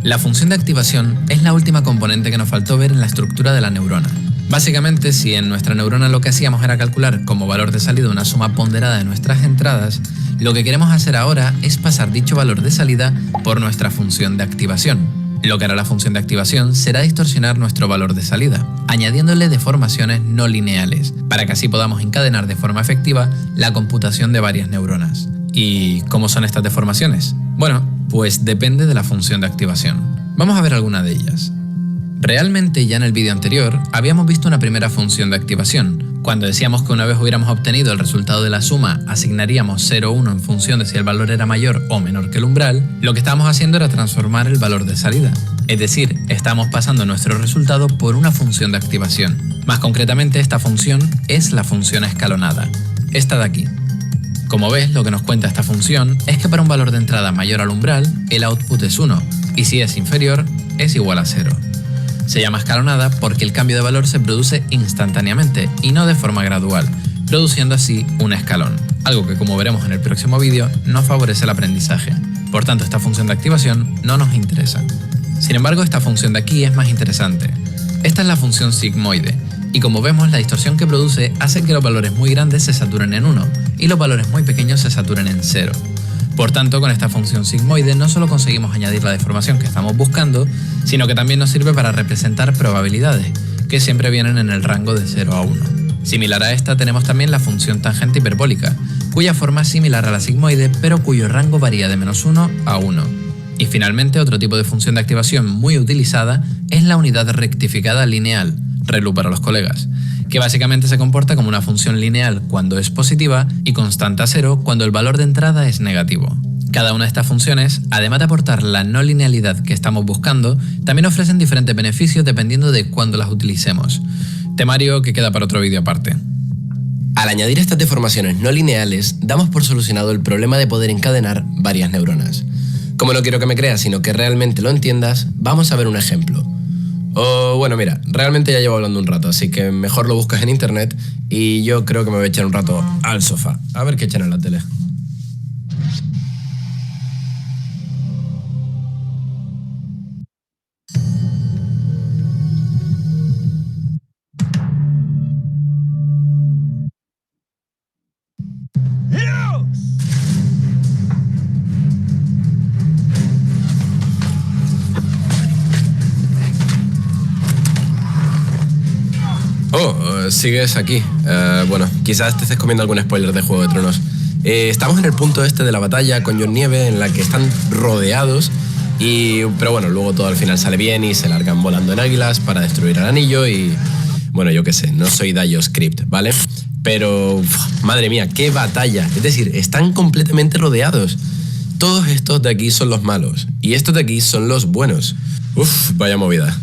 La función de activación es la última componente que nos faltó ver en la estructura de la neurona. Básicamente, si en nuestra neurona lo que hacíamos era calcular como valor de salida una suma ponderada de nuestras entradas, lo que queremos hacer ahora es pasar dicho valor de salida por nuestra función de activación. Lo que hará la función de activación será distorsionar nuestro valor de salida, añadiéndole deformaciones no lineales, para que así podamos encadenar de forma efectiva la computación de varias neuronas. ¿Y cómo son estas deformaciones? Bueno, pues depende de la función de activación. Vamos a ver alguna de ellas. Realmente ya en el vídeo anterior habíamos visto una primera función de activación. Cuando decíamos que una vez hubiéramos obtenido el resultado de la suma, asignaríamos 0 o 1 en función de si el valor era mayor o menor que el umbral, lo que estábamos haciendo era transformar el valor de salida. Es decir, estamos pasando nuestro resultado por una función de activación. Más concretamente, esta función es la función escalonada, esta de aquí. Como ves, lo que nos cuenta esta función es que para un valor de entrada mayor al umbral, el output es 1, y si es inferior, es igual a 0. Se llama escalonada porque el cambio de valor se produce instantáneamente y no de forma gradual, produciendo así un escalón, algo que, como veremos en el próximo vídeo, no favorece el aprendizaje. Por tanto, esta función de activación no nos interesa. Sin embargo, esta función de aquí es más interesante. Esta es la función sigmoide, y como vemos, la distorsión que produce hace que los valores muy grandes se saturen en 1 y los valores muy pequeños se saturen en 0. Por tanto, con esta función sigmoide no solo conseguimos añadir la deformación que estamos buscando, sino que también nos sirve para representar probabilidades, que siempre vienen en el rango de 0 a 1. Similar a esta tenemos también la función tangente hiperbólica, cuya forma es similar a la sigmoide, pero cuyo rango varía de -1 a 1. Y finalmente, otro tipo de función de activación muy utilizada es la unidad rectificada lineal, ReLU para los colegas, que básicamente se comporta como una función lineal cuando es positiva y constante a 0 cuando el valor de entrada es negativo. Cada una de estas funciones, además de aportar la no linealidad que estamos buscando, también ofrecen diferentes beneficios dependiendo de cuándo las utilicemos. Temario que queda para otro vídeo aparte. Al añadir estas deformaciones no lineales, damos por solucionado el problema de poder encadenar varias neuronas. Como no quiero que me creas, sino que realmente lo entiendas, vamos a ver un ejemplo. O bueno, mira, realmente ya llevo hablando un rato, así que mejor lo buscas en internet y yo creo que me voy a echar un rato al sofá, a ver qué echan en la tele. Sigues aquí. Bueno, quizás te estés comiendo algún spoiler de Juego de Tronos. Estamos en el punto este de la batalla con Jon Nieve, en la que están rodeados, pero bueno, luego todo al final sale bien y se largan volando en águilas para destruir el anillo y... Bueno, yo qué sé, no soy Dayo Script, ¿vale? Pero, madre mía, qué batalla. Es decir, están completamente rodeados. Todos estos de aquí son los malos y estos de aquí son los buenos. Vaya movida.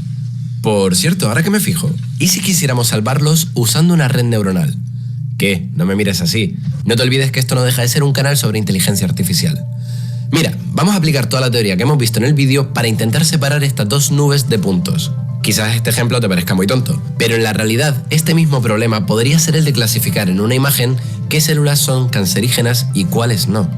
Por cierto, ahora que me fijo, ¿y si quisiéramos salvarlos usando una red neuronal? ¿Qué? No me mires así. No te olvides que esto no deja de ser un canal sobre inteligencia artificial. Mira, vamos a aplicar toda la teoría que hemos visto en el vídeo para intentar separar estas dos nubes de puntos. Quizás este ejemplo te parezca muy tonto, pero en la realidad este mismo problema podría ser el de clasificar en una imagen qué células son cancerígenas y cuáles no.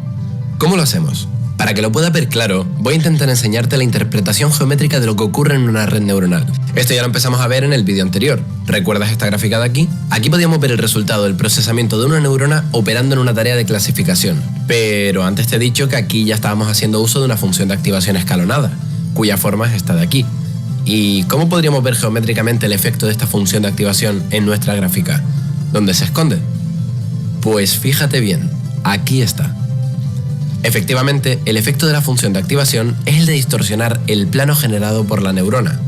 ¿Cómo lo hacemos? Para que lo puedas ver claro, voy a intentar enseñarte la interpretación geométrica de lo que ocurre en una red neuronal. Esto ya lo empezamos a ver en el vídeo anterior. ¿Recuerdas esta gráfica de aquí? Aquí podíamos ver el resultado del procesamiento de una neurona operando en una tarea de clasificación. Pero antes te he dicho que aquí ya estábamos haciendo uso de una función de activación escalonada, cuya forma es esta de aquí. ¿Y cómo podríamos ver geométricamente el efecto de esta función de activación en nuestra gráfica? ¿Dónde se esconde? Pues fíjate bien, aquí está. Efectivamente, el efecto de la función de activación es el de distorsionar el plano generado por la neurona.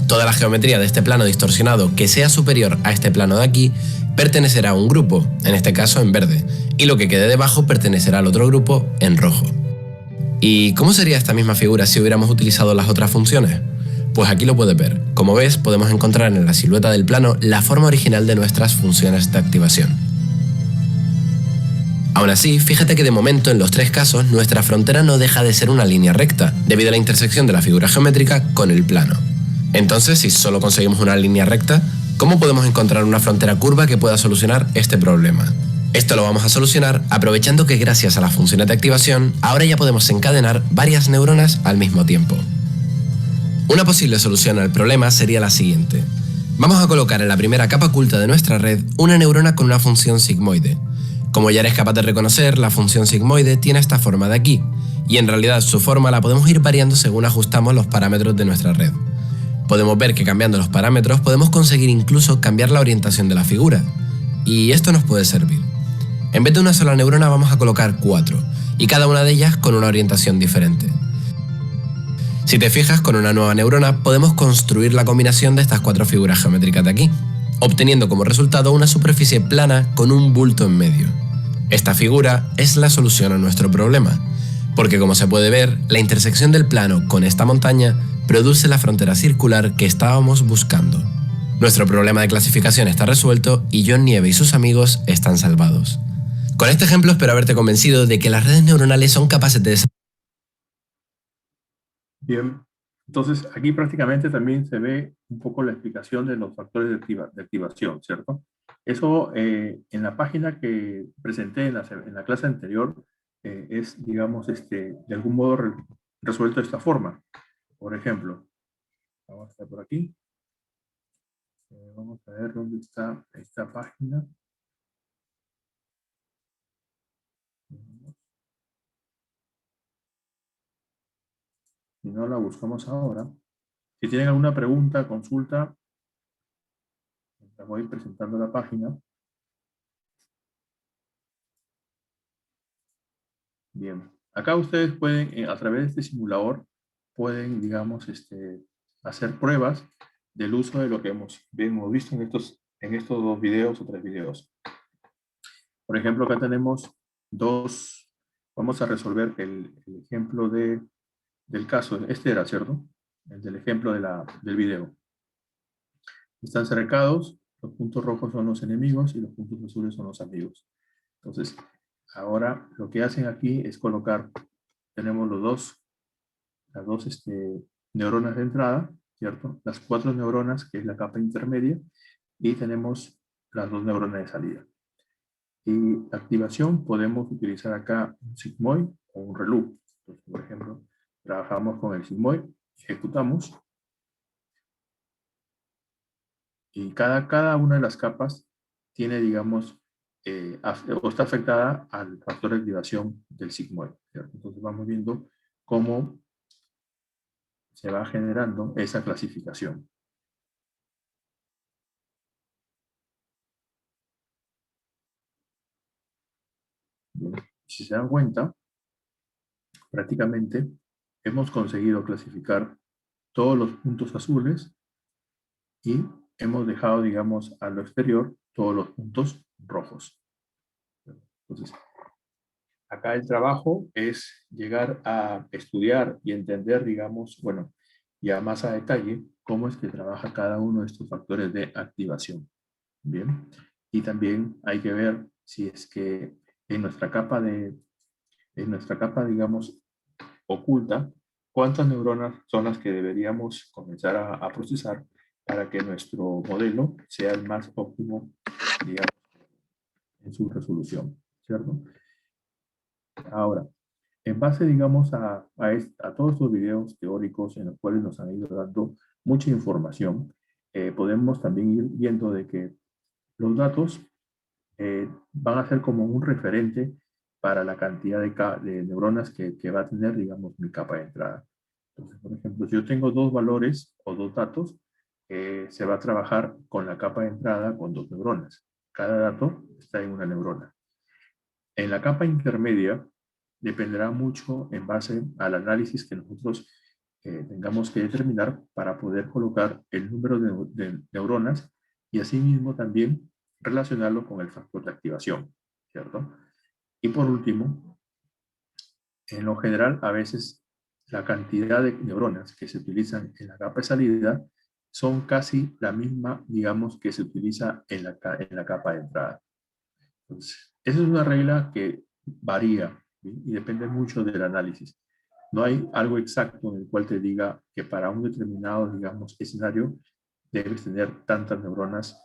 Toda la geometría de este plano distorsionado que sea superior a este plano de aquí pertenecerá a un grupo, en este caso en verde, y lo que quede debajo pertenecerá al otro grupo en rojo. ¿Y cómo sería esta misma figura si hubiéramos utilizado las otras funciones? Pues aquí lo puedes ver. Como ves, podemos encontrar en la silueta del plano la forma original de nuestras funciones de activación. Aún así, fíjate que de momento en los tres casos nuestra frontera no deja de ser una línea recta, debido a la intersección de la figura geométrica con el plano. Entonces, si solo conseguimos una línea recta, ¿cómo podemos encontrar una frontera curva que pueda solucionar este problema? Esto lo vamos a solucionar aprovechando que gracias a las funciones de activación, ahora ya podemos encadenar varias neuronas al mismo tiempo. Una posible solución al problema sería la siguiente. Vamos a colocar en la primera capa oculta de nuestra red una neurona con una función sigmoide. Como ya eres capaz de reconocer, la función sigmoide tiene esta forma de aquí, y en realidad su forma la podemos ir variando según ajustamos los parámetros de nuestra red. Podemos ver que cambiando los parámetros podemos conseguir incluso cambiar la orientación de la figura, y esto nos puede servir. En vez de una sola neurona vamos a colocar 4, y cada una de ellas con una orientación diferente. Si te fijas, con una nueva neurona podemos construir la combinación de estas 4 figuras geométricas de aquí, obteniendo como resultado una superficie plana con un bulto en medio. Esta figura es la solución a nuestro problema, porque como se puede ver, la intersección del plano con esta montaña produce la frontera circular que estábamos buscando. Nuestro problema de clasificación está resuelto y Jon Nieve y sus amigos están salvados. Con este ejemplo espero haberte convencido de que las redes neuronales son capaces de... Bien, entonces aquí prácticamente también se ve un poco la explicación de los factores de activación, ¿cierto? Eso en la página que presenté en la clase anterior es, digamos, de algún modo resuelto de esta forma. Por ejemplo, vamos a estar por aquí. Vamos a ver dónde está esta página. Si no, la buscamos ahora. Si tienen alguna pregunta, consulta, les voy presentando la página. Bien, acá ustedes pueden, a través de este simulador, pueden, digamos, hacer pruebas del uso de lo que hemos visto en estos 2 videos o 3 videos. Por ejemplo, acá tenemos vamos a resolver el ejemplo del caso. Este era, ¿cierto? El del ejemplo del video. Están cercados, los puntos rojos son los enemigos y los puntos azules son los amigos. Entonces, ahora lo que hacen aquí es colocar, tenemos las dos neuronas de entrada, ¿cierto? Las 4 neuronas, que es la capa intermedia, y tenemos las 2 neuronas de salida. Y la activación podemos utilizar acá un sigmoid o un reloop. Entonces, por ejemplo, trabajamos con el sigmoid, ejecutamos, y cada una de las capas tiene, digamos, o está afectada al factor de activación del sigmoid, ¿cierto? Entonces vamos viendo cómo se va generando esa clasificación. Bien. Si se dan cuenta, prácticamente hemos conseguido clasificar todos los puntos azules y hemos dejado, digamos, a lo exterior todos los puntos rojos. Entonces, acá el trabajo es llegar a estudiar y entender, digamos, bueno, ya más a detalle, cómo es que trabaja cada uno de estos factores de activación. Bien. Y también hay que ver si es que en nuestra capa, digamos, oculta, cuántas neuronas son las que deberíamos comenzar a procesar para que nuestro modelo sea el más óptimo, digamos, en su resolución, ¿cierto? Ahora, en base, digamos, a todos estos videos teóricos en los cuales nos han ido dando mucha información, podemos también ir viendo de que los datos van a ser como un referente para la cantidad de neuronas que va a tener, digamos, mi capa de entrada. Entonces, por ejemplo, si yo tengo 2 valores o 2 datos, se va a trabajar con la capa de entrada con 2 neuronas. Cada dato está en una neurona. En la capa intermedia, dependerá mucho en base al análisis que nosotros tengamos que determinar para poder colocar el número de neuronas y asimismo también relacionarlo con el factor de activación, ¿cierto? Y por último, en lo general, a veces la cantidad de neuronas que se utilizan en la capa de salida son casi la misma, digamos, que se utiliza en la capa de entrada. Entonces, esa es una regla que varía, ¿sí? Y depende mucho del análisis. No hay algo exacto en el cual te diga que para un determinado, digamos, escenario debes tener tantas neuronas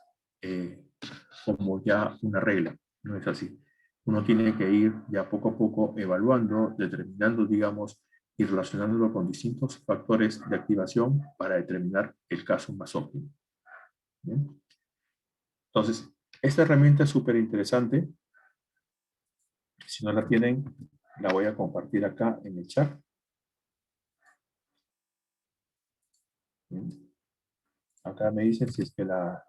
como ya una regla. No es así. Uno tiene que ir ya poco a poco evaluando, determinando, digamos, y relacionándolo con distintos factores de activación para determinar el caso más óptimo. ¿Bien? Entonces, esta herramienta es súper interesante. Si no la tienen, la voy a compartir acá en el chat. ¿Bien? Acá me dicen si es que la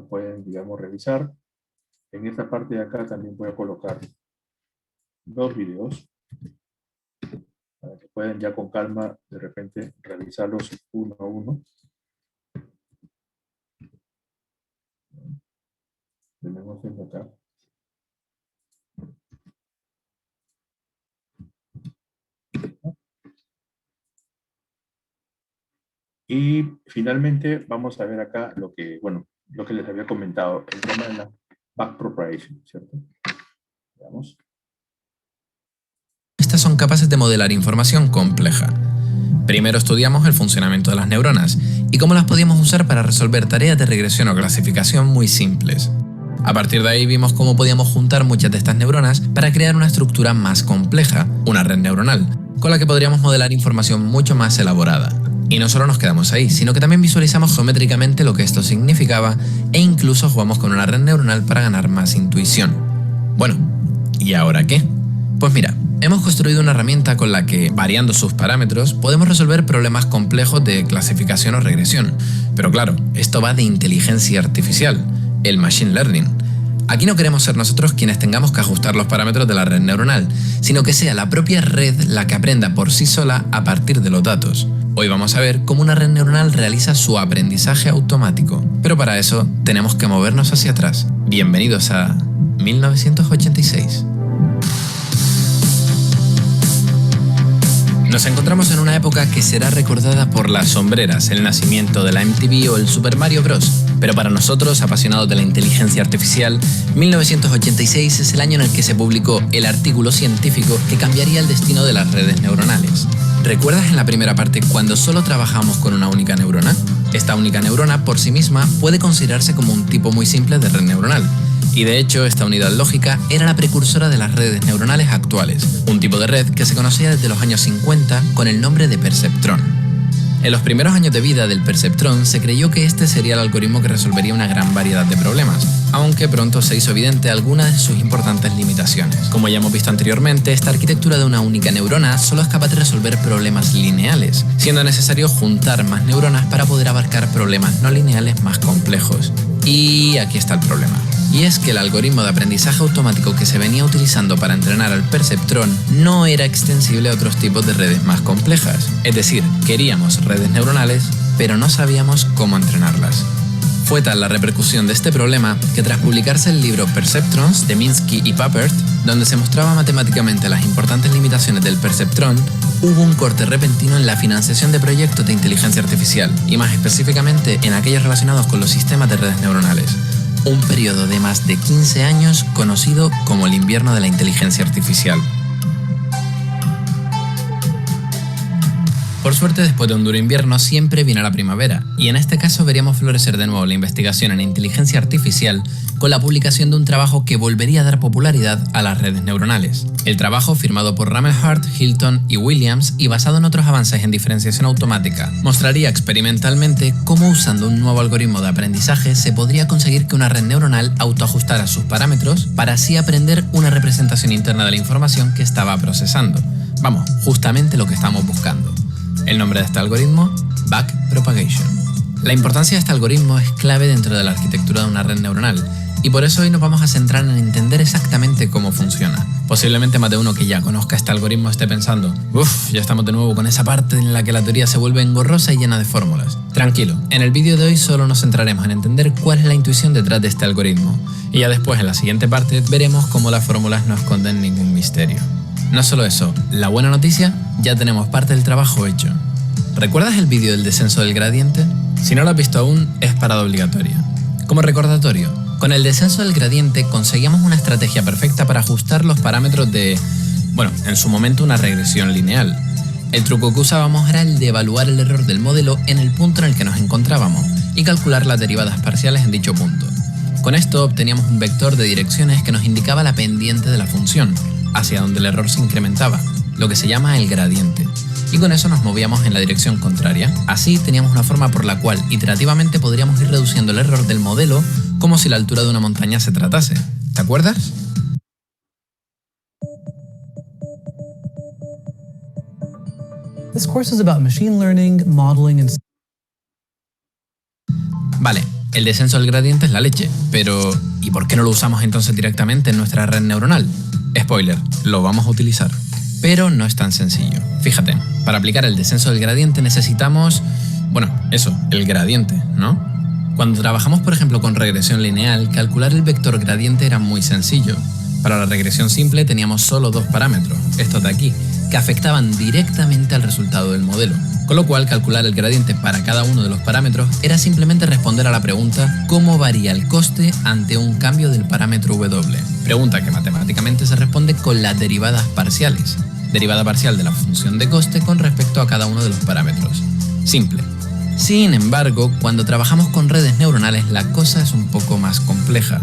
pueden, digamos, revisar. En esta parte de acá también voy a colocar 2 videos para que puedan ya con calma de repente revisarlos uno a uno. Tenemos esto acá. Y finalmente vamos a ver acá lo que les había comentado, el tema backpropagation, ¿cierto? Veamos. Estas son capaces de modelar información compleja. Primero estudiamos el funcionamiento de las neuronas y cómo las podíamos usar para resolver tareas de regresión o clasificación muy simples. A partir de ahí vimos cómo podíamos juntar muchas de estas neuronas para crear una estructura más compleja, una red neuronal, con la que podríamos modelar información mucho más elaborada. Y no solo nos quedamos ahí, sino que también visualizamos geométricamente lo que esto significaba e incluso jugamos con una red neuronal para ganar más intuición. Bueno, ¿y ahora qué? Pues mira, hemos construido una herramienta con la que, variando sus parámetros, podemos resolver problemas complejos de clasificación o regresión. Pero claro, esto va de inteligencia artificial, el machine learning. Aquí no queremos ser nosotros quienes tengamos que ajustar los parámetros de la red neuronal, sino que sea la propia red la que aprenda por sí sola a partir de los datos. Hoy vamos a ver cómo una red neuronal realiza su aprendizaje automático. Pero para eso tenemos que movernos hacia atrás. Bienvenidos a 1986. Nos encontramos en una época que será recordada por las sombreras, el nacimiento de la MTV o el Super Mario Bros. Pero para nosotros, apasionados de la inteligencia artificial, 1986 es el año en el que se publicó el artículo científico que cambiaría el destino de las redes neuronales. ¿Recuerdas en la primera parte cuando solo trabajamos con una única neurona? Esta única neurona por sí misma puede considerarse como un tipo muy simple de red neuronal. Y de hecho, esta unidad lógica era la precursora de las redes neuronales actuales, un tipo de red que se conocía desde los años 50 con el nombre de perceptrón. En los primeros años de vida del perceptrón se creyó que este sería el algoritmo que resolvería una gran variedad de problemas, aunque pronto se hizo evidente algunas de sus importantes limitaciones. Como ya hemos visto anteriormente, esta arquitectura de una única neurona solo es capaz de resolver problemas lineales, siendo necesario juntar más neuronas para poder abarcar problemas no lineales más complejos. Y aquí está el problema. Y es que el algoritmo de aprendizaje automático que se venía utilizando para entrenar al perceptrón no era extensible a otros tipos de redes más complejas. Es decir, queríamos redes neuronales, pero no sabíamos cómo entrenarlas. Fue tal la repercusión de este problema que tras publicarse el libro Perceptrons de Minsky y Papert, donde se mostraba matemáticamente las importantes limitaciones del perceptrón, hubo un corte repentino en la financiación de proyectos de inteligencia artificial, y más específicamente en aquellos relacionados con los sistemas de redes neuronales. Un periodo de más de 15 años conocido como el invierno de la inteligencia artificial. Por suerte, después de un duro invierno siempre viene la primavera, y en este caso veríamos florecer de nuevo la investigación en inteligencia artificial con la publicación de un trabajo que volvería a dar popularidad a las redes neuronales. El trabajo, firmado por Rammelhart, Hilton y Williams y basado en otros avances en diferenciación automática, mostraría experimentalmente cómo usando un nuevo algoritmo de aprendizaje se podría conseguir que una red neuronal autoajustara sus parámetros para así aprender una representación interna de la información que estaba procesando. Vamos, justamente lo que estamos buscando. El nombre de este algoritmo, backpropagation. La importancia de este algoritmo es clave dentro de la arquitectura de una red neuronal, y por eso hoy nos vamos a centrar en entender exactamente cómo funciona. Posiblemente más de uno que ya conozca este algoritmo esté pensando, uff, ya estamos de nuevo con esa parte en la que la teoría se vuelve engorrosa y llena de fórmulas. Tranquilo, en el vídeo de hoy solo nos centraremos en entender cuál es la intuición detrás de este algoritmo, y ya después en la siguiente parte veremos cómo las fórmulas no esconden ningún misterio. No solo eso, la buena noticia, ya tenemos parte del trabajo hecho. ¿Recuerdas el vídeo del descenso del gradiente? Si no lo has visto aún, es parada obligatoria. Como recordatorio, con el descenso del gradiente conseguíamos una estrategia perfecta para ajustar los parámetros de, bueno, en su momento una regresión lineal. El truco que usábamos era el de evaluar el error del modelo en el punto en el que nos encontrábamos y calcular las derivadas parciales en dicho punto. Con esto obteníamos un vector de direcciones que nos indicaba la pendiente de la función, hacia donde el error se incrementaba, lo que se llama el gradiente. Y con eso nos movíamos en la dirección contraria. Así teníamos una forma por la cual iterativamente podríamos ir reduciendo el error del modelo como si la altura de una montaña se tratase. ¿Te acuerdas? This course is about machine learning, modeling and... Vale, el descenso del gradiente es la leche, pero ¿y por qué no lo usamos entonces directamente en nuestra red neuronal? Spoiler, lo vamos a utilizar. Pero no es tan sencillo. Fíjate, para aplicar el descenso del gradiente necesitamos, bueno, eso, el gradiente, ¿no? Cuando trabajamos, por ejemplo, con regresión lineal, calcular el vector gradiente era muy sencillo. Para la regresión simple teníamos solo dos parámetros, estos de aquí, que afectaban directamente al resultado del modelo. con lo cual calcular el gradiente para cada uno de los parámetros era simplemente responder a la pregunta ¿cómo varía el coste ante un cambio del parámetro W? Pregunta que matemáticamente se responde con las derivadas parciales. Derivada parcial de la función de coste con respecto a cada uno de los parámetros. Simple. Sin embargo, cuando trabajamos con redes neuronales la cosa es un poco más compleja.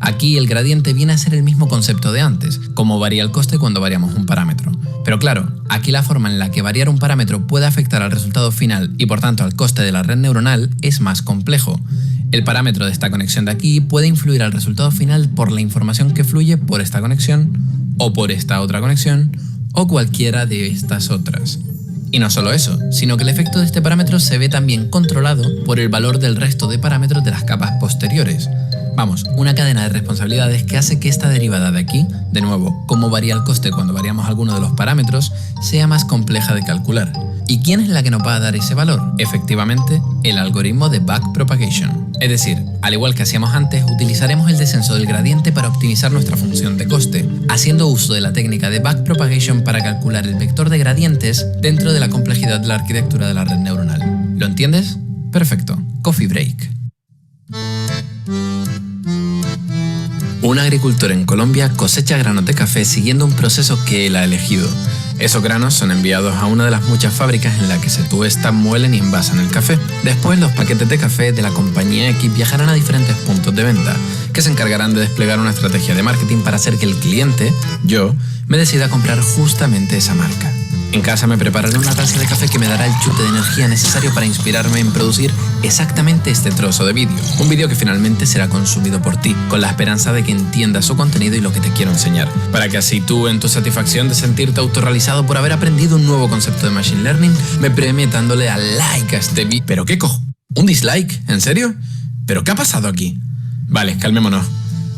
Aquí el gradiente viene a ser el mismo concepto de antes, cómo varía el coste cuando variamos un parámetro. Pero claro, aquí la forma en la que variar un parámetro puede afectar al resultado final y por tanto al coste de la red neuronal es más complejo. El parámetro de esta conexión de aquí puede influir al resultado final por la información que fluye por esta conexión, o por esta otra conexión, o cualquiera de estas otras. Y no solo eso, sino que el efecto de este parámetro se ve también controlado por el valor del resto de parámetros de las capas posteriores. Vamos, una cadena de responsabilidades que hace que esta derivada de aquí, de nuevo, cómo varía el coste cuando variamos alguno de los parámetros, sea más compleja de calcular. ¿Y quién es la que nos va a dar ese valor? Efectivamente, el algoritmo de backpropagation. Es decir, al igual que hacíamos antes, utilizaremos el descenso del gradiente para optimizar nuestra función de coste, haciendo uso de la técnica de backpropagation para calcular el vector de gradientes dentro de la complejidad de la arquitectura de la red neuronal. ¿Lo entiendes? Perfecto. Coffee break. Un agricultor en Colombia cosecha granos de café siguiendo un proceso que él ha elegido. Esos granos son enviados a una de las muchas fábricas en las que se tuestan, muelen y envasan el café. Después los paquetes de café de la compañía X viajarán a diferentes puntos de venta, que se encargarán de desplegar una estrategia de marketing para hacer que el cliente, yo, me decida comprar justamente esa marca. En casa me prepararé una taza de café que me dará el chute de energía necesario para inspirarme en producir exactamente este trozo de vídeo. Un vídeo que finalmente será consumido por ti, con la esperanza de que entiendas su contenido y lo que te quiero enseñar. Para que así tú, en tu satisfacción de sentirte autorrealizado por haber aprendido un nuevo concepto de Machine Learning, me premies dándole a like a este vídeo. ¿Pero qué cojo? ¿Un dislike? ¿En serio? ¿Pero qué ha pasado aquí? Vale, calmémonos.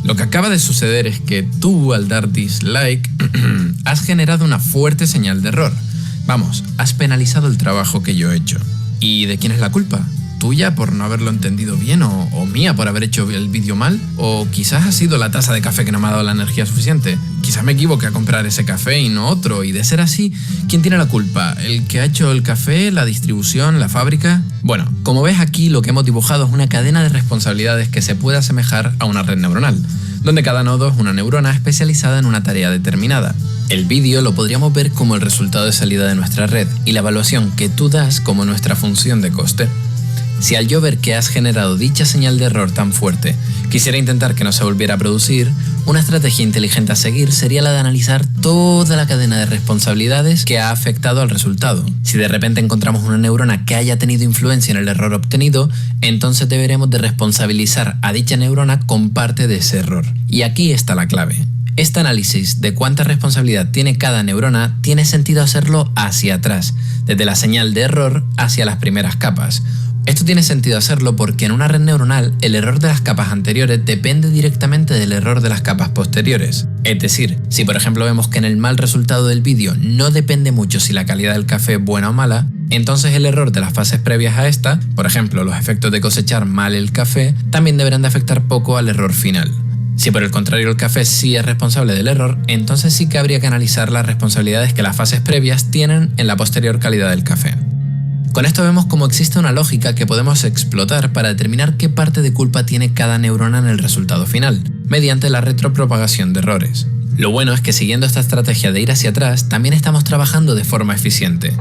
Lo que acaba de suceder es que tú, al dar dislike, has generado una fuerte señal de error. Vamos, has penalizado el trabajo que yo he hecho. ¿Y de quién es la culpa? ¿Tuya por no haberlo entendido bien o mía por haber hecho el vídeo mal? ¿O quizás ha sido la taza de café que no me ha dado la energía suficiente? Quizás me equivoqué a comprar ese café y no otro, y de ser así, ¿quién tiene la culpa? ¿El que ha hecho el café, la distribución, la fábrica? Bueno, como ves aquí lo que hemos dibujado es una cadena de responsabilidades que se puede asemejar a una red neuronal, donde cada nodo es una neurona especializada en una tarea determinada. El vídeo lo podríamos ver como el resultado de salida de nuestra red y la evaluación que tú das como nuestra función de coste. Si al yo ver que has generado dicha señal de error tan fuerte, quisiera intentar que no se volviera a producir, una estrategia inteligente a seguir sería la de analizar toda la cadena de responsabilidades que ha afectado al resultado. Si de repente encontramos una neurona que haya tenido influencia en el error obtenido, entonces deberemos de responsabilizar a dicha neurona con parte de ese error. Y aquí está la clave. Este análisis de cuánta responsabilidad tiene cada neurona tiene sentido hacerlo hacia atrás, desde la señal de error hacia las primeras capas. Esto tiene sentido hacerlo porque en una red neuronal el error de las capas anteriores depende directamente del error de las capas posteriores. Es decir, si por ejemplo vemos que en el mal resultado del vídeo no depende mucho si la calidad del café es buena o mala, entonces el error de las fases previas a esta, por ejemplo los efectos de cosechar mal el café, también deberán de afectar poco al error final. Si por el contrario el café sí es responsable del error, entonces sí que habría que analizar las responsabilidades que las fases previas tienen en la posterior calidad del café. Con esto vemos cómo existe una lógica que podemos explotar para determinar qué parte de culpa tiene cada neurona en el resultado final, mediante la retropropagación de errores. Lo bueno es que siguiendo esta estrategia de ir hacia atrás, también estamos trabajando de forma eficiente.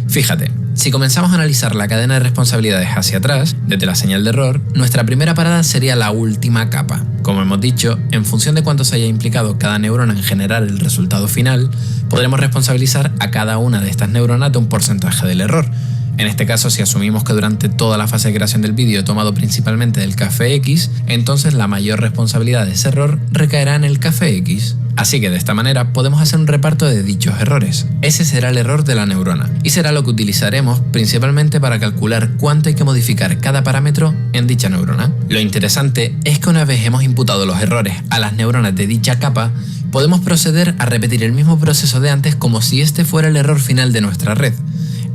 Fíjate, si comenzamos a analizar la cadena de responsabilidades hacia atrás, desde la señal de error, nuestra primera parada sería la última capa. Como hemos dicho, en función de cuánto se haya implicado cada neurona en generar el resultado final, podremos responsabilizar a cada una de estas neuronas de un porcentaje del error. En este caso, si asumimos que durante toda la fase de creación del vídeo he tomado principalmente del café X, entonces la mayor responsabilidad de ese error recaerá en el café X. Así que de esta manera podemos hacer un reparto de dichos errores. Ese será el error de la neurona y será lo que utilizaremos principalmente para calcular cuánto hay que modificar cada parámetro en dicha neurona. Lo interesante es que una vez hemos imputado los errores a las neuronas de dicha capa, podemos proceder a repetir el mismo proceso de antes como si este fuera el error final de nuestra red.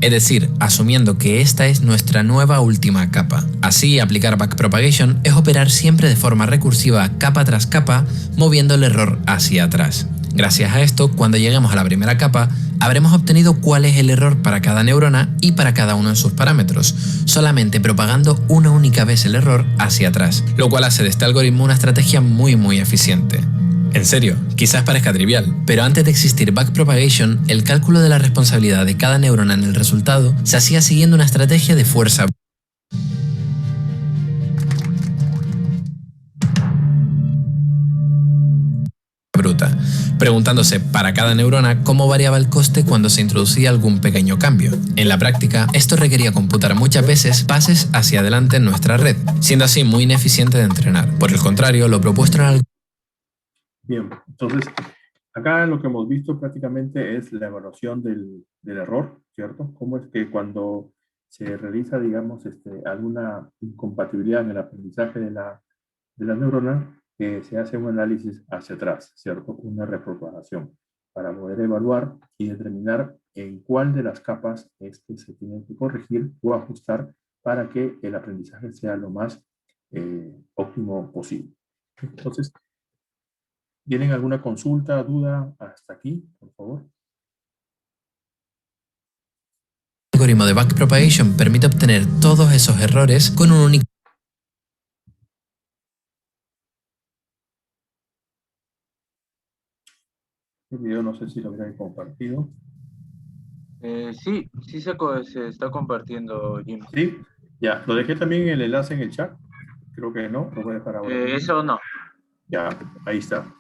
Es decir, asumiendo que esta es nuestra nueva última capa. Así, aplicar backpropagation es operar siempre de forma recursiva capa tras capa, moviendo el error hacia atrás. Gracias a esto, cuando lleguemos a la primera capa, habremos obtenido cuál es el error para cada neurona y para cada uno de sus parámetros, solamente propagando una única vez el error hacia atrás, lo cual hace de este algoritmo una estrategia muy eficiente. En serio, quizás parezca trivial, pero antes de existir backpropagation, el cálculo de la responsabilidad de cada neurona en el resultado se hacía siguiendo una estrategia de fuerza bruta, preguntándose para cada neurona cómo variaba el coste cuando se introducía algún pequeño cambio. En la práctica, esto requería computar muchas veces pases hacia adelante en nuestra red, siendo así muy ineficiente de entrenar. Por el contrario, lo propuesto en el... Bien, entonces, acá lo que hemos visto prácticamente es la evaluación del error, ¿cierto? Cómo es que cuando se realiza, digamos, alguna incompatibilidad en el aprendizaje de la neurona, se hace un análisis hacia atrás, ¿cierto? Una repropagación para poder evaluar y determinar en cuál de las capas es que se tiene que corregir o ajustar para que el aprendizaje sea lo más óptimo posible. Entonces, ¿tienen alguna consulta, duda hasta aquí, por favor? El algoritmo de backpropagation permite obtener todos esos errores con un único... El video no sé si lo habréis compartido. Sí se está compartiendo, Jim. Sí, ya, lo dejé también el enlace en el chat. Creo que no, lo voy a dejar ahora. Eso no. Ya, ahí está.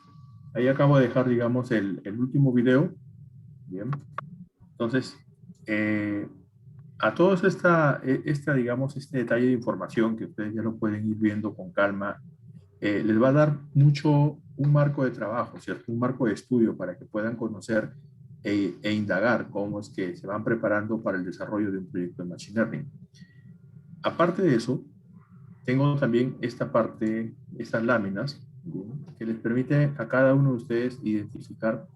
Ahí acabo de dejar, digamos, el último video. Bien. Entonces, a todos digamos, este detalle de información que ustedes ya lo pueden ir viendo con calma, les va a dar un marco de trabajo, ¿cierto? Un marco de estudio para que puedan conocer e indagar cómo es que se van preparando para el desarrollo de un proyecto de Machine Learning. Aparte de eso, tengo también estas láminas, ¿bien? Que les permite a cada uno de ustedes identificar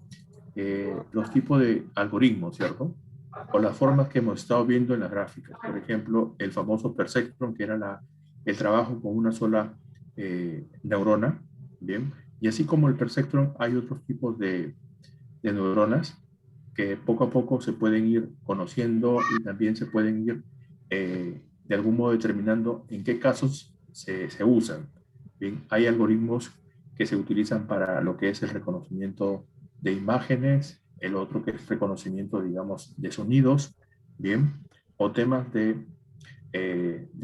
los tipos de algoritmos, ¿cierto? O las formas que hemos estado viendo en las gráficas. Por ejemplo, el famoso perceptron, que era el trabajo con una sola neurona, ¿bien? Y así como el perceptron, hay otros tipos de neuronas que poco a poco se pueden ir conociendo y también se pueden ir de algún modo determinando en qué casos se usan. Bien, hay algoritmos que se utilizan para lo que es el reconocimiento de imágenes, el otro que es reconocimiento, digamos, de sonidos, bien, o temas de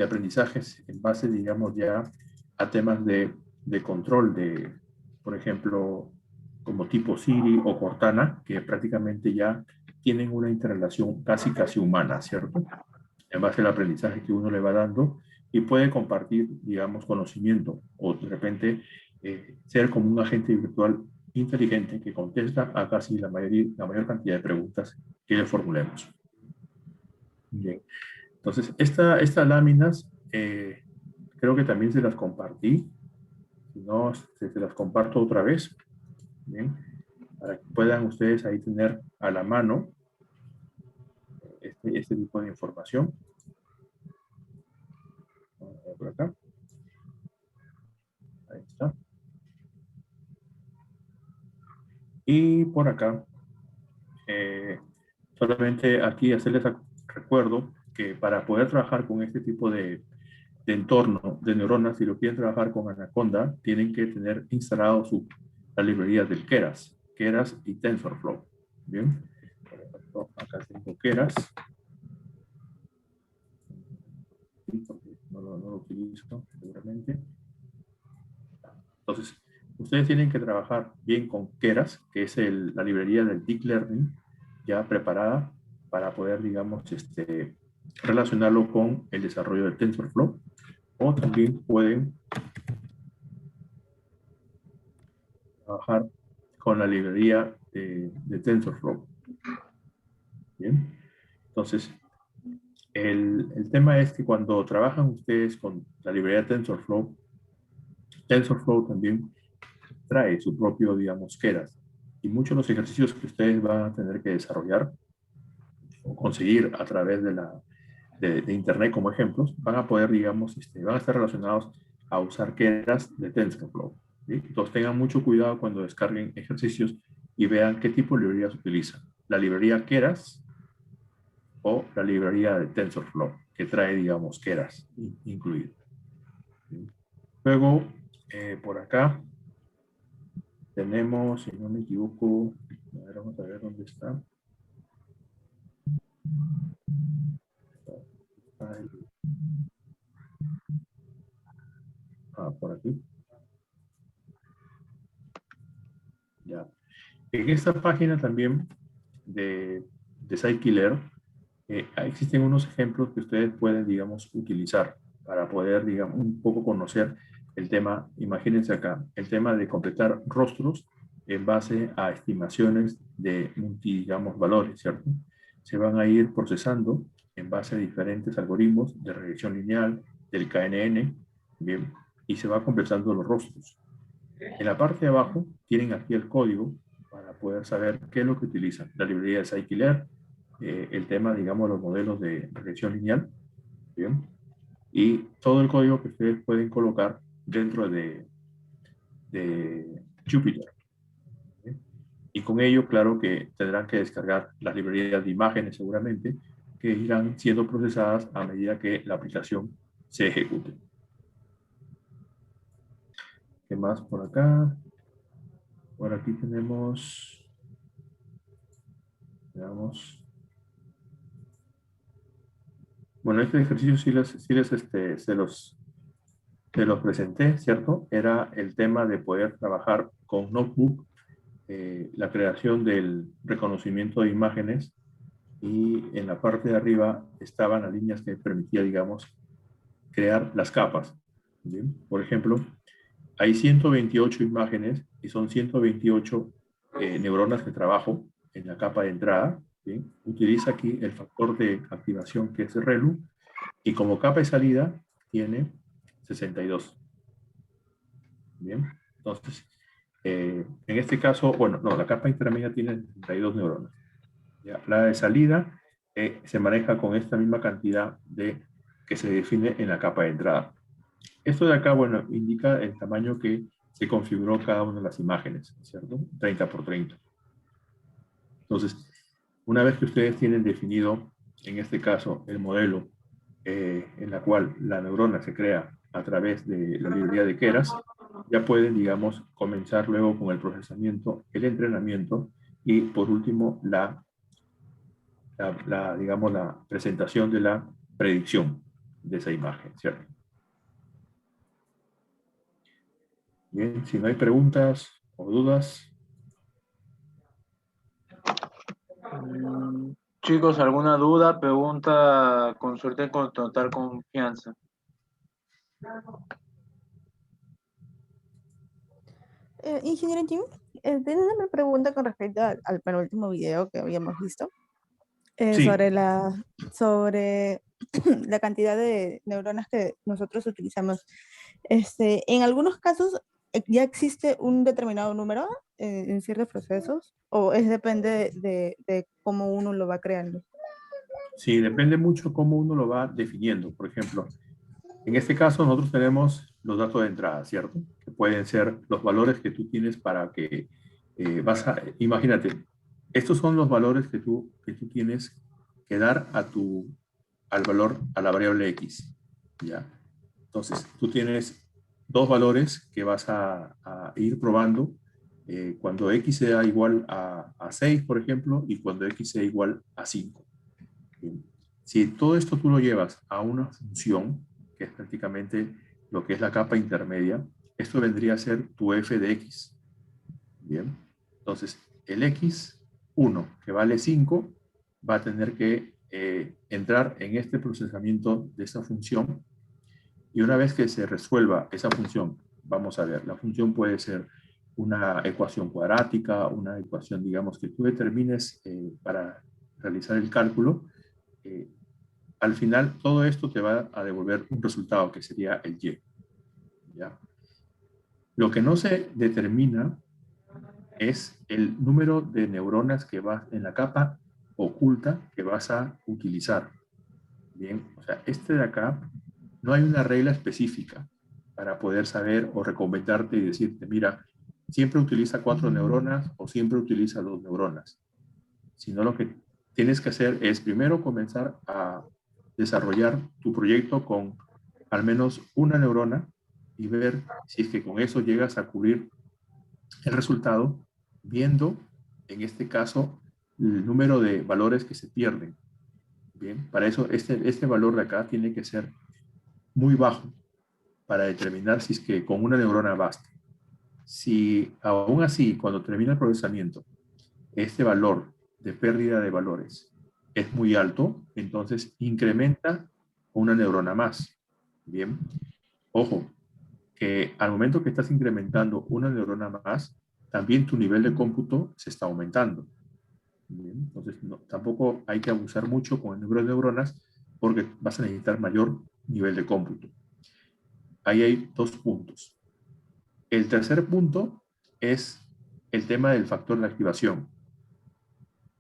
aprendizajes en base, digamos, ya a temas de control de, por ejemplo, como tipo Siri o Cortana, que prácticamente ya tienen una interrelación casi humana, ¿cierto? En base al aprendizaje que uno le va dando y puede compartir, digamos, conocimiento o de repente ser como un agente virtual inteligente que contesta a casi la mayor cantidad de preguntas que le formulemos. Bien. Entonces, estas láminas creo que también se las compartí. Si no, se las comparto otra vez. Bien. Para que puedan ustedes ahí tener a la mano este tipo de información. Vamos a ver por acá. Ahí está. Y por acá, solamente aquí hacerles recuerdo que para poder trabajar con este tipo de entorno de neuronas, si lo quieren trabajar con Anaconda, tienen que tener instalado la librería del Keras y TensorFlow. Bien, por ejemplo, acá tengo Keras. No lo utilizo seguramente. Entonces, ustedes tienen que trabajar bien con Keras, que es la librería del Deep Learning, ya preparada para poder, digamos, relacionarlo con el desarrollo del TensorFlow. O también pueden trabajar con la librería de TensorFlow. Bien, entonces, el tema es que cuando trabajan ustedes con la librería TensorFlow también trae su propio, digamos, Keras. Y muchos de los ejercicios que ustedes van a tener que desarrollar o conseguir a través de Internet como ejemplos, van a poder, digamos, van a estar relacionados a usar Keras de TensorFlow. ¿Sí? Entonces tengan mucho cuidado cuando descarguen ejercicios y vean qué tipo de librerías utilizan. la librería Keras o la librería de TensorFlow, que trae, digamos, Keras incluido. Luego, por acá, tenemos, si no me equivoco, a ver, vamos a ver dónde está. Por aquí. Ya. En esta página también de Scikit-Learn existen unos ejemplos que ustedes pueden, digamos, utilizar para poder, digamos, un poco conocer el tema. Imagínense acá, el tema de completar rostros en base a estimaciones de digamos, valores, ¿cierto? Se van a ir procesando en base a diferentes algoritmos de regresión lineal, del KNN, bien, y se va completando los rostros. En la parte de abajo tienen aquí el código para poder saber qué es lo que utilizan. La librería de Scikit-Learn, el tema, digamos, los modelos de regresión lineal, ¿bien? Y todo el código que ustedes pueden colocar dentro de Jupyter. ¿Bien? Y con ello, claro que tendrán que descargar las librerías de imágenes seguramente, que irán siendo procesadas a medida que la aplicación se ejecute. ¿Qué más por acá? Por aquí tenemos, veamos. Bueno, este ejercicio se los presenté, ¿cierto? Era el tema de poder trabajar con Notebook, la creación del reconocimiento de imágenes, y en la parte de arriba estaban las líneas que permitía, digamos, crear las capas. ¿Bien? Por ejemplo, hay 128 imágenes y son 128 neuronas que trabajo en la capa de entrada. ¿Bien? Utiliza aquí el factor de activación que es ReLU, y como capa de salida tiene 62. Bien, entonces, en este caso, bueno, no, la capa intermedia tiene 62 neuronas. ¿Ya? La de salida se maneja con esta misma cantidad que se define en la capa de entrada. Esto de acá, bueno, indica el tamaño que se configuró cada una de las imágenes, ¿cierto? 30 por 30. Entonces, una vez que ustedes tienen definido, en este caso, el modelo en la cual la neurona se crea a través de la librería de Keras, ya pueden, digamos, comenzar luego con el procesamiento, el entrenamiento y, por último, digamos, la presentación de la predicción de esa imagen, ¿cierto? Bien, si no hay preguntas o dudas. Chicos, ¿alguna duda, pregunta? Consulten con total confianza. Ingeniero Jim, tengo una pregunta con respecto al penúltimo video que habíamos visto Sí. sobre la cantidad de neuronas que nosotros utilizamos. En algunos casos ya existe un determinado número en ciertos procesos, o depende de cómo uno lo va creando. Sí, depende mucho cómo uno lo va definiendo. Por ejemplo, en este caso nosotros tenemos los datos de entrada, ¿cierto? Que pueden ser los valores que tú tienes para que imagínate, estos son los valores que tú tienes que dar al valor, a la variable X, ¿ya? Entonces, tú tienes dos valores que vas a ir probando cuando X sea igual a 6, por ejemplo, y cuando X sea igual a 5. Bien. Si todo esto tú lo llevas a una función, que es prácticamente lo que es la capa intermedia, esto vendría a ser tu f de x. Bien, entonces el x1, que vale 5, va a tener que entrar en este procesamiento de esta función, y una vez que se resuelva esa función, vamos a ver, la función puede ser una ecuación cuadrática, una ecuación, digamos, que tú determines para realizar el cálculo. Al final, todo esto te va a devolver un resultado que sería el Y. ¿Ya? Lo que no se determina es el número de neuronas que va en la capa oculta que vas a utilizar. Bien, o sea, de acá no hay una regla específica para poder saber o recomendarte y decirte, mira, siempre utiliza 4 neuronas o siempre utiliza 2 neuronas. sino lo que tienes que hacer es primero comenzar a desarrollar tu proyecto con al menos una neurona y ver si es que con eso llegas a cubrir el resultado, viendo, en este caso, el número de valores que se pierden. Bien, para eso este valor de acá tiene que ser muy bajo para determinar si es que con una neurona basta. Si aún así, cuando termina el procesamiento, este valor de pérdida de valores es muy alto, entonces incrementa una neurona más. Bien, ojo, que al momento que estás incrementando una neurona más, también tu nivel de cómputo se está aumentando. Bien, entonces tampoco hay que abusar mucho con el número de neuronas porque vas a necesitar mayor nivel de cómputo. Ahí hay dos puntos. El tercer punto es el tema del factor de activación.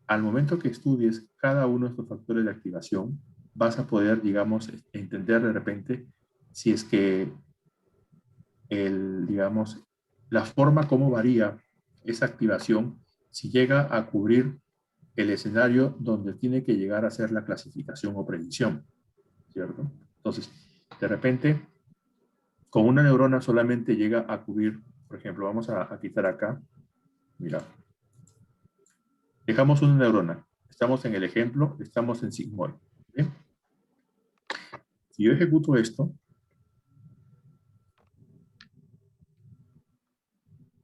Al momento que estudies cada uno de estos factores de activación, vas a poder, digamos, entender de repente si es que digamos, la forma como varía esa activación si llega a cubrir el escenario donde tiene que llegar a hacer la clasificación o predicción, ¿cierto? Entonces, de repente, con una neurona solamente llega a cubrir, por ejemplo, vamos a quitar acá, mira, dejamos una neurona, estamos en el ejemplo, estamos en sigmoid, ¿bien? Si yo ejecuto esto,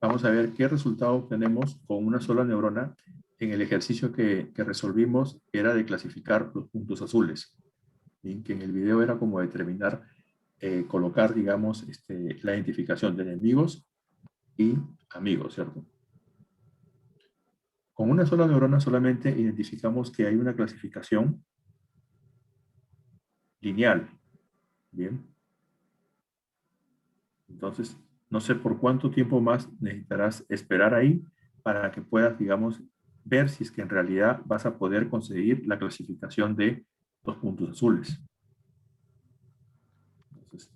vamos a ver qué resultado obtenemos con una sola neurona en el ejercicio que resolvimos, era de clasificar los puntos azules, ¿sí? Que en el video era como determinar, colocar, digamos, la identificación de enemigos y amigos, ¿cierto? Con una sola neurona solamente identificamos que hay una clasificación lineal, ¿bien? Entonces, no sé por cuánto tiempo más necesitarás esperar ahí para que puedas, digamos, ver si es que en realidad vas a poder conseguir la clasificación de los puntos azules. Entonces,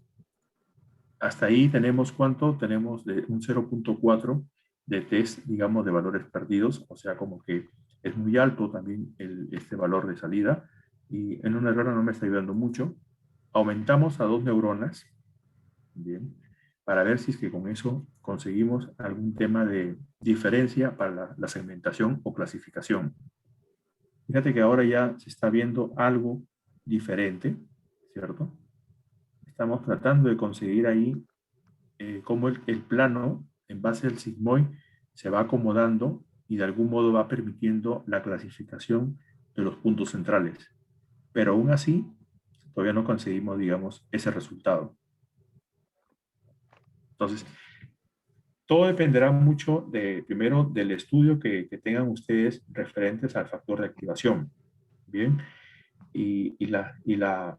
hasta ahí tenemos ¿cuánto? Tenemos de un 0.4 de test, digamos, de valores perdidos, o sea, como que es muy alto también este valor de salida, y en una neurona no me está ayudando mucho. Aumentamos a 2 neuronas, bien, para ver si es que con eso conseguimos algún tema de diferencia para la segmentación o clasificación. Fíjate que ahora ya se está viendo algo diferente, ¿cierto? Estamos tratando de conseguir ahí cómo el plano, en base al sigmoid, se va acomodando y de algún modo va permitiendo la clasificación de los puntos centrales. Pero aún así, todavía no conseguimos, digamos, ese resultado. Entonces, todo dependerá mucho primero del estudio que tengan ustedes referentes al factor de activación. Bien, y la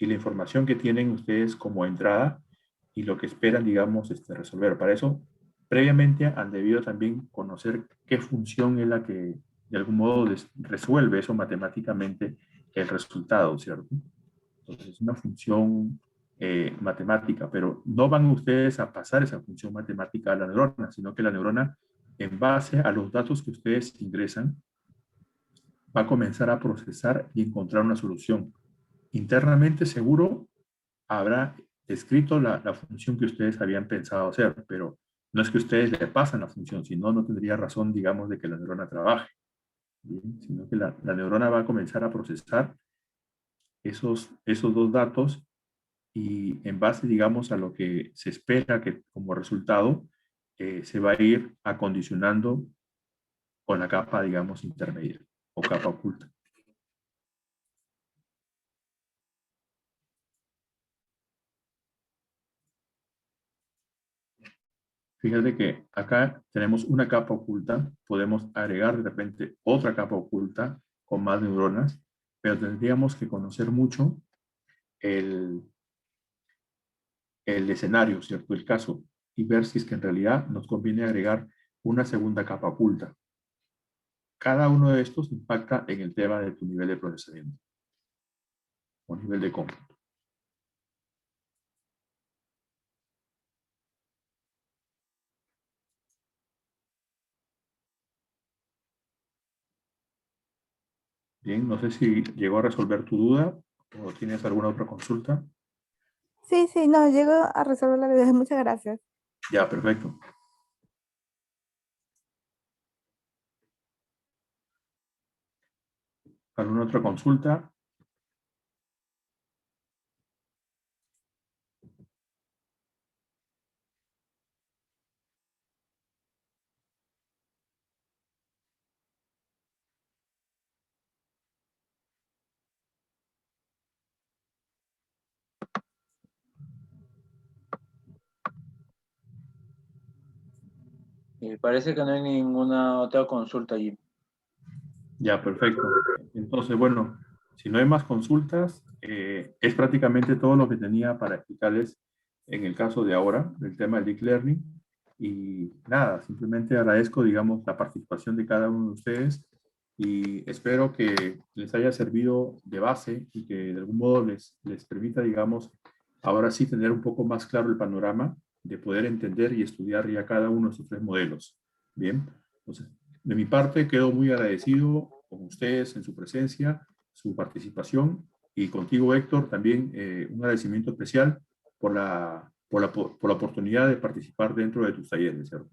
información que tienen ustedes como entrada y lo que esperan, digamos, resolver. Para eso, previamente han debido también conocer qué función es la que de algún modo resuelve eso matemáticamente el resultado, ¿cierto? Entonces, es una función matemática, pero no van ustedes a pasar esa función matemática a la neurona, sino que la neurona, en base a los datos que ustedes ingresan, va a comenzar a procesar y encontrar una solución. Internamente, seguro, habrá escrito la función que ustedes habían pensado hacer, pero no es que ustedes le pasan la función, sino no tendría razón, digamos, de que la neurona trabaje, ¿bien? Sino que la neurona va a comenzar a procesar esos dos datos y en base, digamos, a lo que se espera que como resultado, se va a ir acondicionando con la capa, digamos, intermedia o capa oculta. Fíjate que acá tenemos una capa oculta, podemos agregar de repente otra capa oculta con más neuronas, pero tendríamos que conocer mucho el escenario, ¿cierto? El caso, y ver si es que en realidad nos conviene agregar una segunda capa oculta. Cada uno de estos impacta en el tema de tu nivel de procesamiento o nivel de cómputo. Bien, no sé si llegó a resolver tu duda o tienes alguna otra consulta. Sí, sí, no, llego a resolver la duda. Muchas gracias. Ya, perfecto. ¿Alguna otra consulta? Y parece que no hay ninguna otra consulta allí. Ya, perfecto. Entonces, bueno, si no hay más consultas, es prácticamente todo lo que tenía para explicarles en el caso de ahora, del tema del Deep Learning. Y nada, simplemente agradezco, digamos, la participación de cada uno de ustedes y espero que les haya servido de base y que de algún modo les permita, digamos, ahora sí tener un poco más claro el panorama de poder entender y estudiar ya cada uno de estos tres modelos. Bien, entonces, de mi parte, quedo muy agradecido con ustedes en su presencia, su participación y contigo, Héctor, también un agradecimiento especial por la oportunidad de participar dentro de tus talleres, ¿cierto?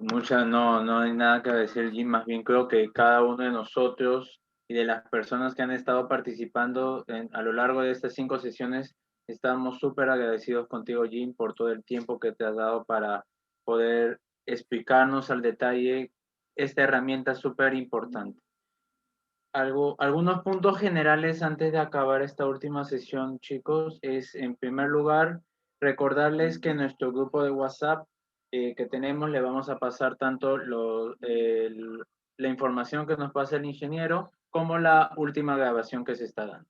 No hay nada que decir, Jim. Más bien creo que cada uno de nosotros y de las personas que han estado participando a lo largo de estas 5 sesiones, estamos súper agradecidos contigo, Jim, por todo el tiempo que te has dado para poder explicarnos al detalle esta herramienta súper importante. Algunos puntos generales antes de acabar esta última sesión, chicos, es en primer lugar recordarles que en nuestro grupo de WhatsApp que tenemos le vamos a pasar tanto la información que nos pasa el ingeniero como la última grabación que se está dando.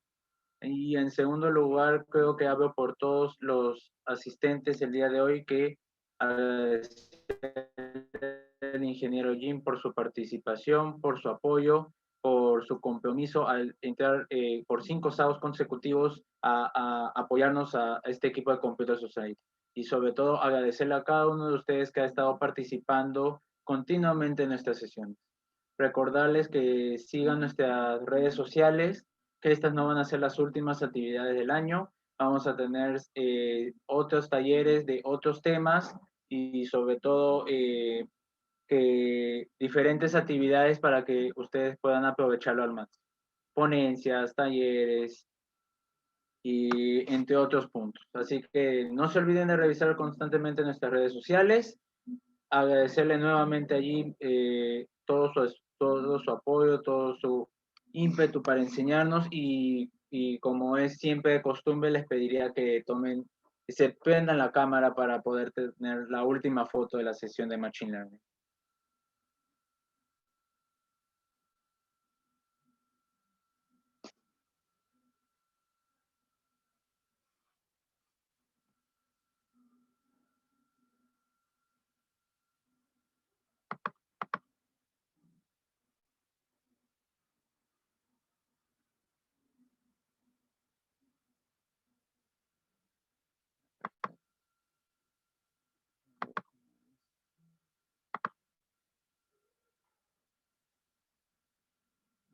Y en segundo lugar, creo que hablo por todos los asistentes el día de hoy que agradecer al ingeniero Jim por su participación, por su apoyo, por su compromiso al entrar por 5 sábados consecutivos a apoyarnos a este equipo de Computer Society. Y sobre todo agradecerle a cada uno de ustedes que ha estado participando continuamente en estas sesiones. Recordarles que sigan nuestras redes sociales, que estas no van a ser las últimas actividades del año. Vamos a tener otros talleres de otros temas y sobre todo que diferentes actividades para que ustedes puedan aprovecharlo al máximo. Ponencias, talleres y entre otros puntos. Así que no se olviden de revisar constantemente nuestras redes sociales. Agradecerle nuevamente allí todo su apoyo, todo su ímpetu para enseñarnos y como es siempre de costumbre, les pediría que se prendan la cámara para poder tener la última foto de la sesión de Machine Learning.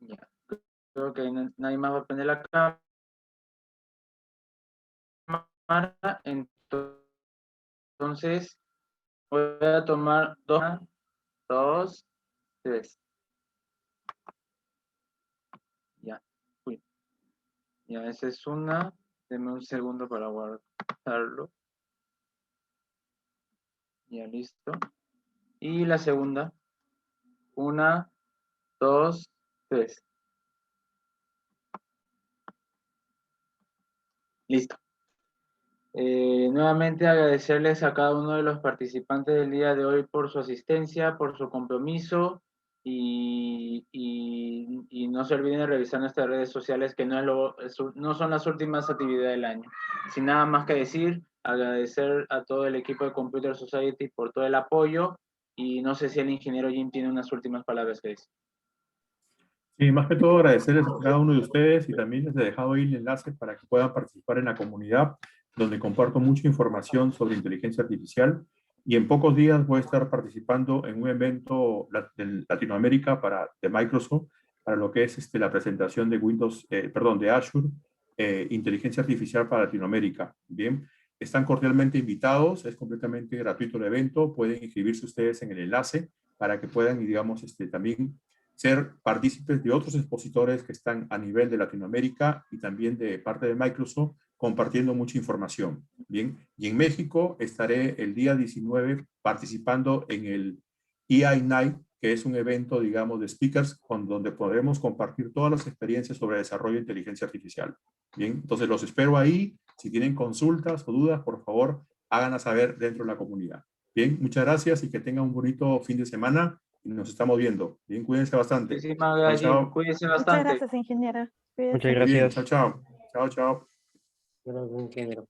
Ya. Creo que nadie más va a prender la cámara, entonces voy a tomar 2, 3. Ya. Uy. Ya, esa es una. Deme un segundo para guardarlo. Ya, listo. Y la segunda. 1, 2, 3. Listo. Nuevamente agradecerles a cada uno de los participantes del día de hoy por su asistencia, por su compromiso y no se olviden de revisar nuestras redes sociales que no son las últimas actividades del año. Sin nada más que decir, agradecer a todo el equipo de Computer Society por todo el apoyo y no sé si el ingeniero Jim tiene unas últimas palabras que decir. Sí, más que todo agradecerles a cada uno de ustedes y también les he dejado ahí el enlace para que puedan participar en la comunidad, donde comparto mucha información sobre inteligencia artificial y en pocos días voy a estar participando en un evento de Latinoamérica de Microsoft para lo que es la presentación de de Azure, Inteligencia Artificial para Latinoamérica. Bien, están cordialmente invitados, es completamente gratuito el evento, pueden inscribirse ustedes en el enlace para que puedan, digamos, también ser partícipes de otros expositores que están a nivel de Latinoamérica y también de parte de Microsoft, compartiendo mucha información. Bien, y en México estaré el día 19 participando en el EI Night, que es un evento, digamos, de speakers, donde podremos compartir todas las experiencias sobre desarrollo de inteligencia artificial. Bien, entonces los espero ahí. Si tienen consultas o dudas, por favor, háganlas saber dentro de la comunidad. Bien, muchas gracias y que tengan un bonito fin de semana y nos estamos viendo. Bien, cuídense bastante. Muchísimas gracias, chao. Cuídense Muchas bastante. gracias, ingeniera. Muchas Cuídese. Muy bien, gracias. chao, chao. Chao, chao. Ingeniero.